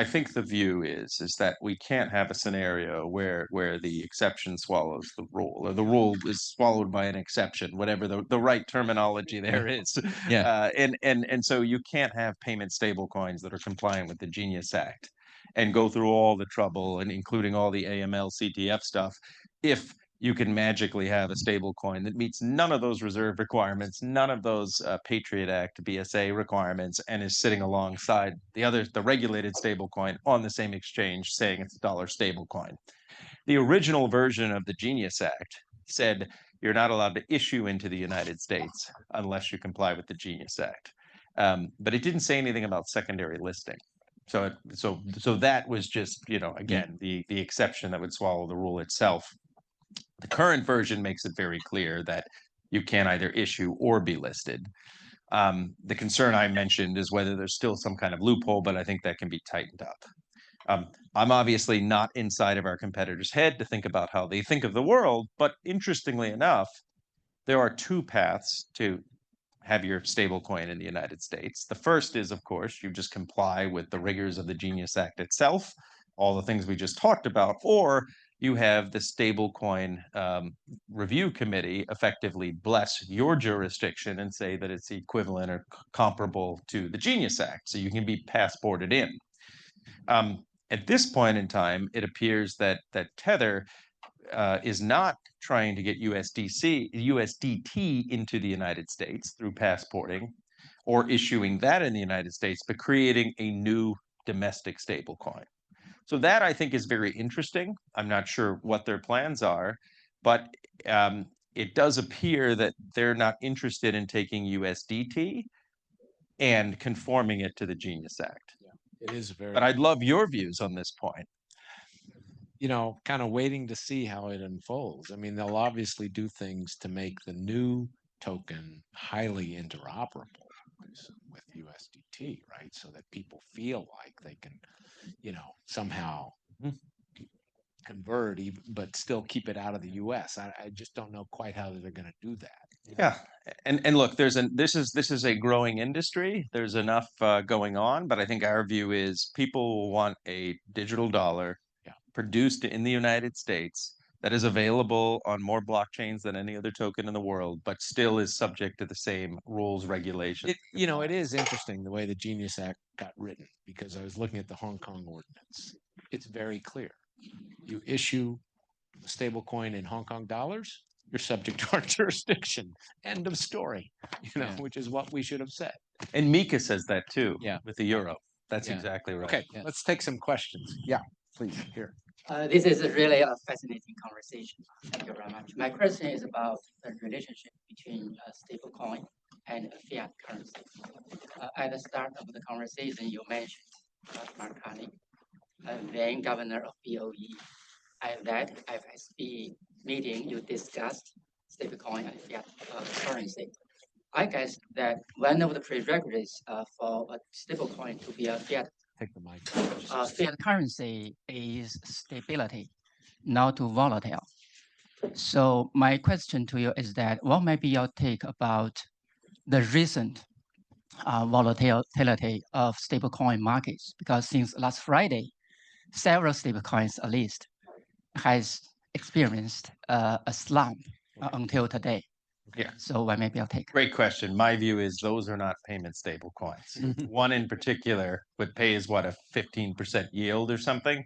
[SPEAKER 1] I think the view is that we can't have a scenario where the exception swallows the rule, or the rule is swallowed by an exception, whatever the right terminology there is.
[SPEAKER 3] Yeah.
[SPEAKER 1] And so you can't have payment stablecoins that are compliant with the Genius Act and go through all the trouble, and including all the AML, CTF stuff, if you can magically have a stable coin that meets none of those reserve requirements, none of those Patriot Act, BSA requirements, and is sitting alongside the regulated stable coin on the same exchange saying it's a dollar stable coin. The original version of the Genius Act said you're not allowed to issue into the United States unless you comply with the Genius Act. But it didn't say anything about secondary listing. So that was just, again, the exception that would swallow the rule itself. The current version makes it very clear that you can't either issue or be listed. The concern I mentioned is whether there's still some kind of loophole, but I think that can be tightened up. I'm obviously not inside of our competitor's head to think about how they think of the world, but interestingly enough, there are two paths to have your stable coin in the United States. The first is, of course, you just comply with the rigors of the Genius Act itself, all the things we just talked about, or you have the stablecoin review committee effectively bless your jurisdiction and say that it's equivalent or comparable to the Genius Act, so you can be passported in. At this point in time, it appears that Tether is not trying to get USDT into the United States through passporting or issuing that in the United States, but creating a new domestic stablecoin. So that, I think, is very interesting. I'm not sure what their plans are, but it does appear that they're not interested in taking USDT and conforming it to the Genius Act.
[SPEAKER 2] Yeah, it is very.
[SPEAKER 1] But I'd love your views on this point.
[SPEAKER 2] Kind of waiting to see how it unfolds. I mean, they'll obviously do things to make the new token highly interoperable with USDT, right? So that people feel like they can, somehow convert, but still keep it out of the US. I just don't know quite how they're going to do that.
[SPEAKER 1] Yeah, and look, this is a growing industry. There's enough going on, but I think our view is people will want a digital dollar produced in the United States that is available on more blockchains than any other token in the world, but still is subject to the same rules, regulations.
[SPEAKER 2] It is interesting the way the Genius Act got written, because I was looking at the Hong Kong ordinance. It's very clear. You issue a stable coin in Hong Kong dollars, you're subject to our jurisdiction. End of story, which is what we should have said.
[SPEAKER 1] And Mika says that too,
[SPEAKER 3] Yeah,
[SPEAKER 1] with the euro. That's exactly right.
[SPEAKER 2] Okay, let's take some questions. Yeah, please, here.
[SPEAKER 4] This is really a fascinating conversation. Thank you very much. My question is about the relationship between a stablecoin and a fiat currency. At the start of the conversation, you mentioned Mark Carney, then governor of BOE. At that FSB meeting, you discussed stablecoin and fiat currency. I guess that one of the prerequisites for a stablecoin to be a fiat
[SPEAKER 2] Take the mic.
[SPEAKER 4] fiat currency is stability, not too volatile. So my question to you is that what might be your take about the recent volatility of stablecoin markets? Because since last Friday, several stablecoins at least has experienced a slump until today.
[SPEAKER 1] Yeah.
[SPEAKER 4] So what maybe I'll take?
[SPEAKER 1] Great question. My view is those are not payment stable coins. One in particular would pay is what, a 15% yield or something.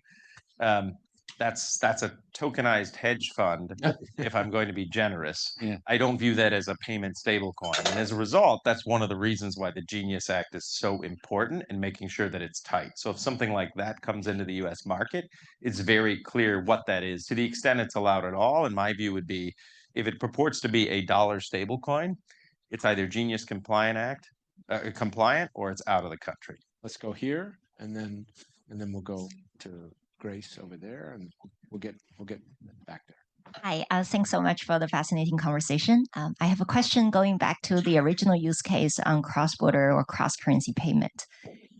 [SPEAKER 1] that's a tokenized hedge fund, if I'm going to be generous.
[SPEAKER 3] Yeah.
[SPEAKER 1] I don't view that as a payment stablecoin. And as a result, that's one of the reasons why the Genius Act is so important in making sure that it's tight. So if something like that comes into the US market, it's very clear what that is. To the extent it's allowed at all, in my view would be, if it purports to be a dollar stablecoin, it's either Genius compliant or it's out of the country.
[SPEAKER 2] Let's go here, and then we'll go to Grace over there, and we'll get back there.
[SPEAKER 5] Hi, thanks so much for the fascinating conversation. I have a question going back to the original use case on cross-border or cross-currency payment.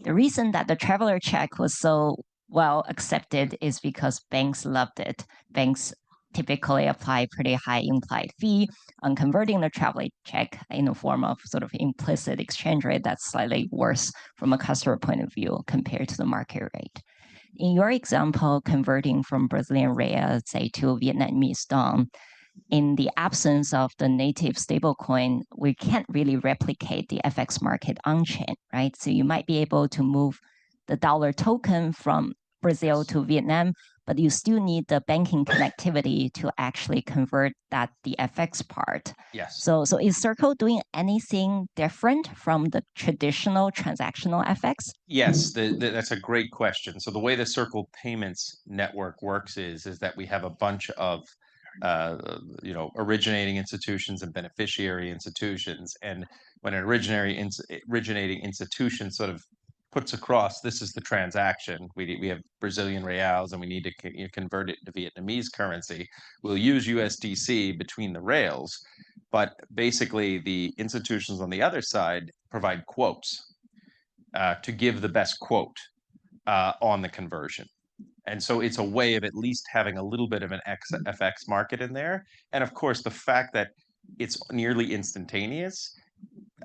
[SPEAKER 5] The reason that the traveler check was so well accepted is because banks loved it. Banks typically apply pretty high implied fee on converting the traveler check in the form of sort of implicit exchange rate that's slightly worse from a customer point of view compared to the market rate. In your example, converting from Brazilian real, say, to Vietnamese dong, in the absence of the native stablecoin, we can't really replicate the FX market on-chain, right? So you might be able to move the dollar token from Brazil to Vietnam, but you still need the banking connectivity to actually convert the FX part.
[SPEAKER 1] Yes.
[SPEAKER 5] So is Circle doing anything different from the traditional transactional FX?
[SPEAKER 1] Yes, that's a great question. So the way the Circle Payments network works is that we have a bunch of originating institutions and beneficiary institutions, and when an originating institution sort of puts across, this is the transaction, we have Brazilian reals and we need to convert it to Vietnamese currency, we'll use USDC between the rails, but basically the institutions on the other side provide quotes to give the best quote on the conversion. And so it's a way of at least having a little bit of an FX market in there. And of course, the fact that it's nearly instantaneous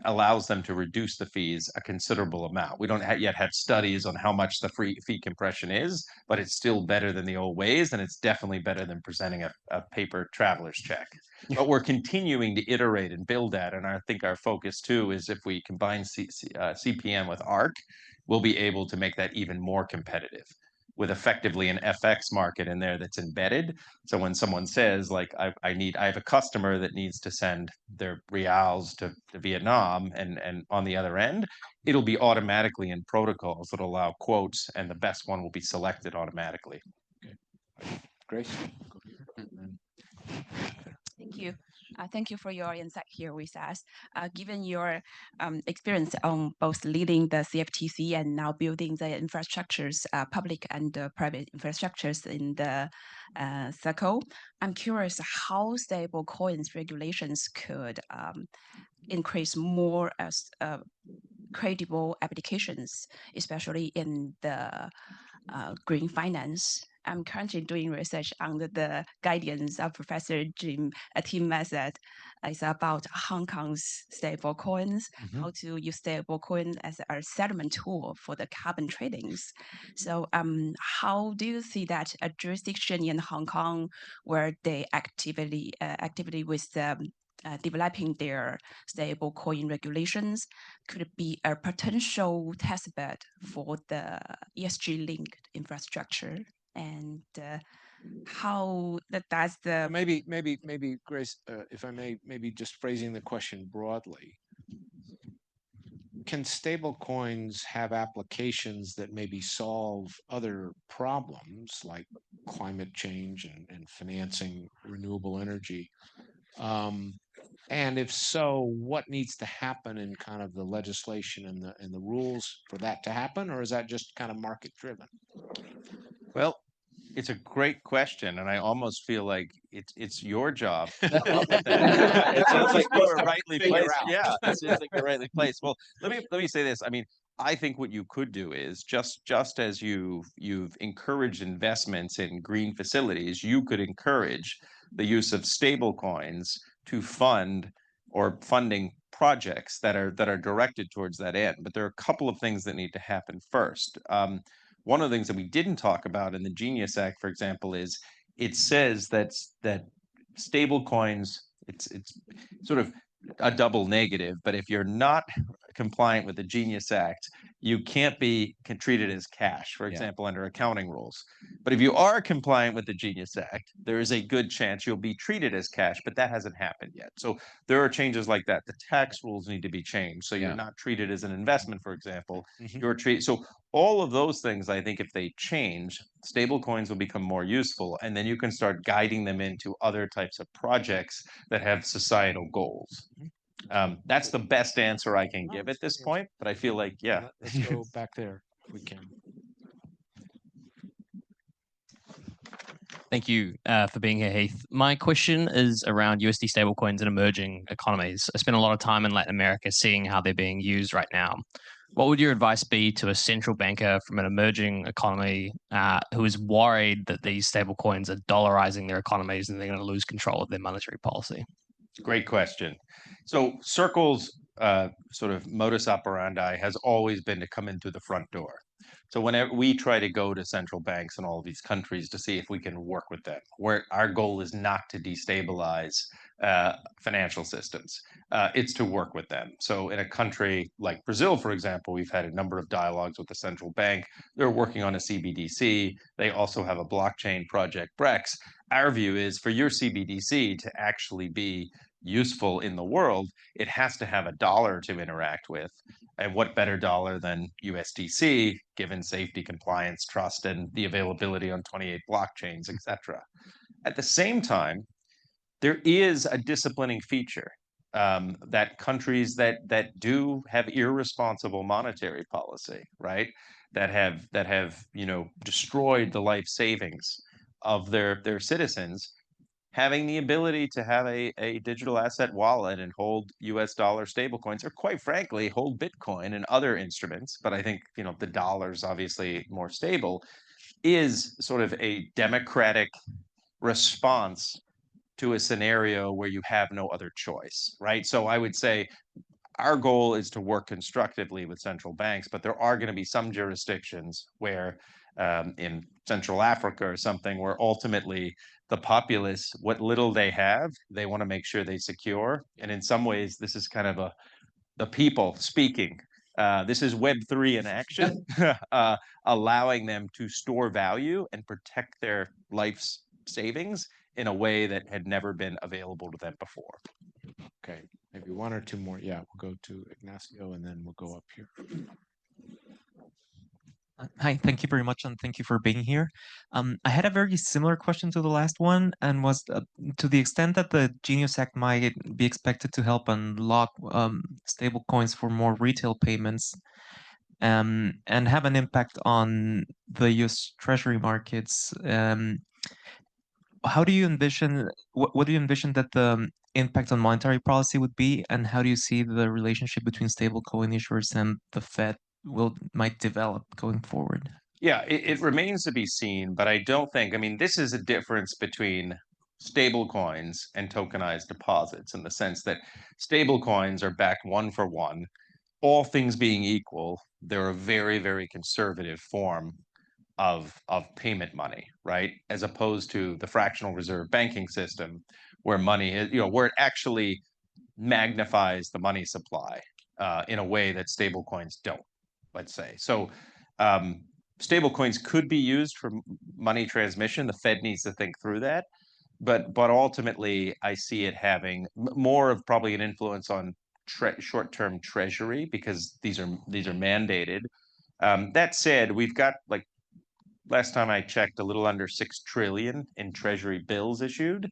[SPEAKER 1] allows them to reduce the fees a considerable amount. We don't yet have studies on how much the fee compression is, but it's still better than the old ways, and it's definitely better than presenting a paper traveler's check. But we're continuing to iterate and build that, and I think our focus too is if we combine CPM with ARC, we'll be able to make that even more competitive, with effectively an FX market in there that's embedded. So when someone says, like, I have a customer that needs to send their reals to Vietnam, and on the other end, it'll be automatically in protocols that allow quotes, and the best one will be selected automatically.
[SPEAKER 2] Okay. Grace?
[SPEAKER 6] Thank you. Thank you for your insight here with us. Given your experience on both leading the CFTC and now building the infrastructures, public and private infrastructures in the Circle, I'm curious how stable coins regulations could increase more credible applications, especially in the green finance. I'm currently doing research under the guidance of Professor Tim Massad. It's about Hong Kong's stable coins, how to use stable coin as a settlement tool for the carbon tradings. So how do you see that a jurisdiction in Hong Kong where they actively with developing their stable coin regulations could be a potential test bed for the ESG linked infrastructure? And how does the
[SPEAKER 2] maybe Grace, if I may, maybe just phrasing the question broadly, can stable coins have applications that maybe solve other problems like climate change and financing renewable energy? And if so, what needs to happen in kind of the legislation and the rules for that to happen, or is that just kind of market driven?
[SPEAKER 1] Well, it's a great question, and I almost feel like it's your job to come up with that. It sounds like you are rightly placed. Yeah, it seems like you're rightly placed. Well, let me say this. I mean, I think what you could do is just as you've encouraged investments in green facilities, you could encourage the use of stable coins to funding projects that are directed towards that end. But there are a couple of things that need to happen first. One of the things that we didn't talk about in the Genius Act, for example, is it says that stable coins, it's sort of a double negative, but if you're not compliant with the Genius Act, you can't be treated as cash, for example, under accounting rules. But if you are compliant with the Genius Act, there is a good chance you'll be treated as cash, but that hasn't happened yet. So there are changes like that. The tax rules need to be changed. So you're not treated as an investment, for example. You're treated. So all of those things, I think if they change, stable coins will become more useful. And then you can start guiding them into other types of projects that have societal goals. That's the best answer I can give at this point, but I feel like,
[SPEAKER 2] Let's go back there if we can.
[SPEAKER 7] Thank you for being here, Heath. My question is around USD stablecoins in emerging economies. I spend a lot of time in Latin America seeing how they're being used right now. What would your advice be to a central banker from an emerging economy who is worried that these stablecoins are dollarizing their economies and they're going to lose control of their monetary policy?
[SPEAKER 1] Great question. So Circle's sort of modus operandi has always been to come in through the front door. So whenever we try to go to central banks in all of these countries to see if we can work with them, where our goal is not to destabilize financial systems, it's to work with them. So in a country like Brazil, for example, we've had a number of dialogues with the central bank. They're working on a CBDC. They also have a blockchain project, Brex. Our view is for your CBDC to actually be useful in the world, it has to have a dollar to interact with. And what better dollar than USDC, given safety, compliance, trust, and the availability on 28 blockchains, et cetera. At the same time, there is a disciplining feature that countries that do have irresponsible monetary policy, right, that have destroyed the life savings of their citizens, having the ability to have a digital asset wallet and hold US dollar stablecoins, or quite frankly, hold Bitcoin and other instruments, but I think the dollar's obviously more stable, is sort of a democratic response to a scenario where you have no other choice, right? So I would say our goal is to work constructively with central banks, but there are going to be some jurisdictions where in Central Africa or something, where ultimately the populace, what little they have, they want to make sure they secure. And in some ways, this is kind of the people speaking. This is Web3 in action, allowing them to store value and protect their life's savings in a way that had never been available to them before.
[SPEAKER 2] Okay, maybe one or two more. Yeah, we'll go to Ignacio and then we'll go up here.
[SPEAKER 8] Hi, thank you very much, and thank you for being here. I had a very similar question to the last one, and was to the extent that the Genius Act might be expected to help unlock stable coins for more retail payments, and have an impact on the US Treasury markets. How do you envision, what do you envision that the impact on monetary policy would be, and how do you see the relationship between stablecoin issuers and the Fed might develop going forward?
[SPEAKER 1] Yeah, it remains to be seen, but I don't think, this is a difference between stable coins and tokenized deposits, in the sense that stable coins are backed one for one. All things being equal, they're a very, very conservative form of payment money, right? As opposed to the fractional reserve banking system, where money is, where it actually magnifies the money supply in a way that stable coins don't, let's say. So stable coins could be used for money transmission. The Fed needs to think through that. But ultimately, I see it having more of probably an influence on short-term treasury, because these are mandated. That said, we've got, like, last time I checked, a little under 6 trillion in treasury bills issued.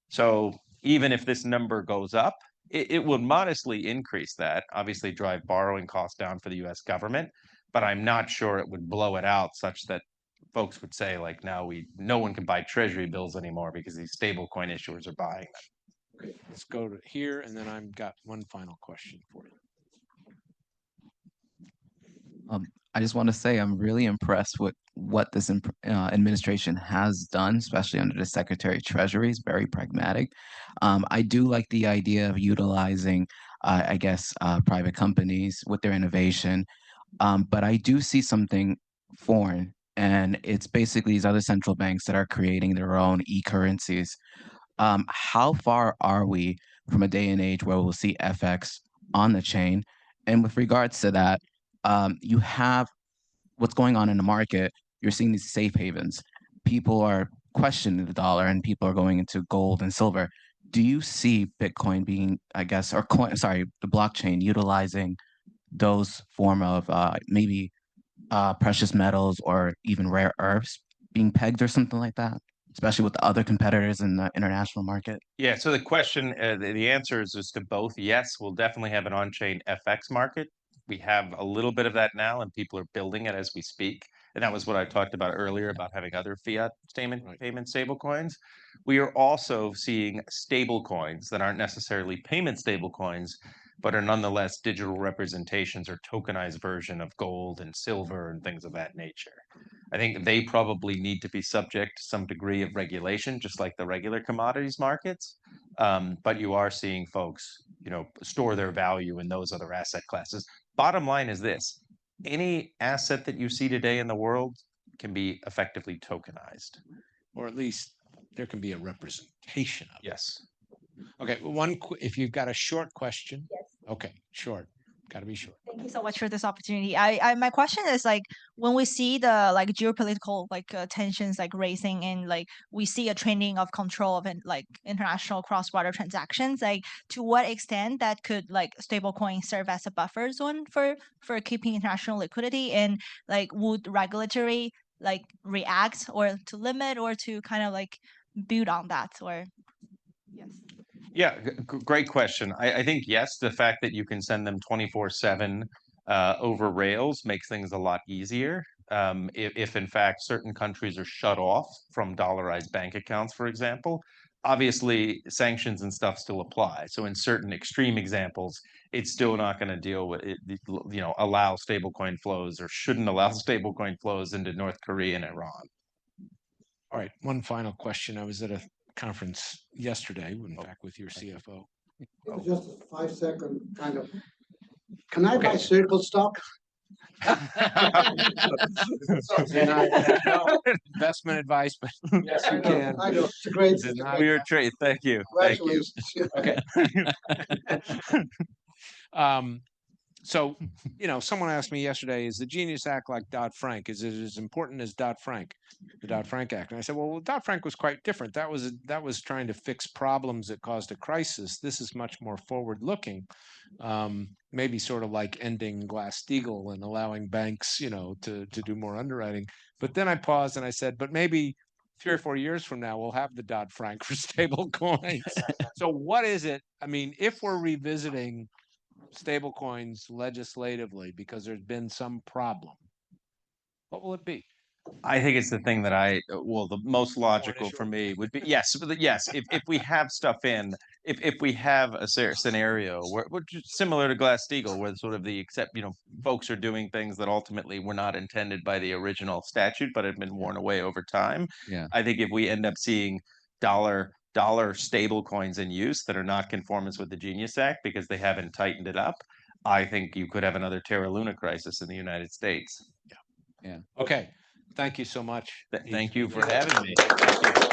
[SPEAKER 1] So even if this number goes up, it will modestly increase that, obviously drive borrowing costs down for the US government, but I'm not sure it would blow it out such that folks would say, like, now no one can buy treasury bills anymore because these stablecoin issuers are buying them.
[SPEAKER 2] Okay, let's go to here, and then I've got one final question for you.
[SPEAKER 9] I just want to say I'm really impressed with what this administration has done, especially under the Secretary of Treasury. Is very pragmatic. I do like the idea of utilizing, I guess, private companies with their innovation, but I do see something foreign, and it's basically these other central banks that are creating their own e-currencies. How far are we from a day and age where we'll see FX on the chain? And with regards to that, you have what's going on in the market. You're seeing these safe havens. People are questioning the dollar, and people are going into gold and silver. Do you see Bitcoin being, I guess, or the blockchain utilizing those form of maybe precious metals or even rare earths being pegged or something like that, especially with the other competitors in the international market?
[SPEAKER 1] Yeah, so the question, the answer is just to both. Yes, we'll definitely have an on-chain FX market. We have a little bit of that now, and people are building it as we speak. And that was what I talked about earlier about having other fiat payment stable coins. We are also seeing stable coins that aren't necessarily payment stable coins, but are nonetheless digital representations or tokenized version of gold and silver and things of that nature. I think they probably need to be subject to some degree of regulation, just like the regular commodities markets. But you are seeing folks, store their value in those other asset classes. Bottom line is this: any asset that you see today in the world can be effectively tokenized.
[SPEAKER 2] Or at least there can be a representation of it.
[SPEAKER 1] Yes.
[SPEAKER 2] Okay, if you've got a short question. Yes. Okay, short. Got to be short.
[SPEAKER 10] Thank you so much for this opportunity. My question is like, when we see the like geopolitical tensions like raising, and like we see a trending of control of international cross-border transactions, like to what extent that could like stablecoin serve as a buffer zone for keeping international liquidity, and like would regulatory like react or to limit or to kind of like build on that, or yes.
[SPEAKER 1] Yeah, great question. I think, yes, the fact that you can send them 24/7 over rails makes things a lot easier. If in fact certain countries are shut off from dollarized bank accounts, for example, obviously sanctions and stuff still apply. So in certain extreme examples, it's still not going to deal with it, allow stablecoin flows, or shouldn't allow stablecoin flows into North Korea and Iran.
[SPEAKER 2] All right, one final question. I was at a conference yesterday, in fact, with your CFO.
[SPEAKER 11] It was just a 5-second kind of. Can I buy Circle stock?
[SPEAKER 2] Investment advice, but yes, you can.
[SPEAKER 11] I know. It's a great.
[SPEAKER 1] Weird trade. Thank you.
[SPEAKER 11] Congratulations.
[SPEAKER 2] Okay. So, someone asked me yesterday, is the Genius Act like Dodd-Frank? Is it as important as Dodd-Frank, the Dodd-Frank Act? And I said, well, Dodd-Frank was quite different. That was trying to fix problems that caused a crisis. This is much more forward-looking, maybe sort of like ending Glass-Steagall and allowing banks, to do more underwriting. But then I paused and I said, but maybe 3 or 4 years from now, we'll have the Dodd-Frank for stable coins. So what is it? I mean, if we're revisiting stablecoins legislatively because there's been some problem, what will it be?
[SPEAKER 1] I think it's the thing that the most logical for me would be, yes, if we have stuff if we have a scenario where similar to Glass-Steagall, where sort of folks are doing things that ultimately were not intended by the original statute, but have been worn away over time.
[SPEAKER 3] Yeah.
[SPEAKER 1] I think if we end up seeing dollar stable coins in use that are not conformance with the Genius Act because they haven't tightened it up, I think you could have another Terra Luna crisis in the United States.
[SPEAKER 2] Yeah. Okay. Thank you so much.
[SPEAKER 1] Thank you for having me. Thank you.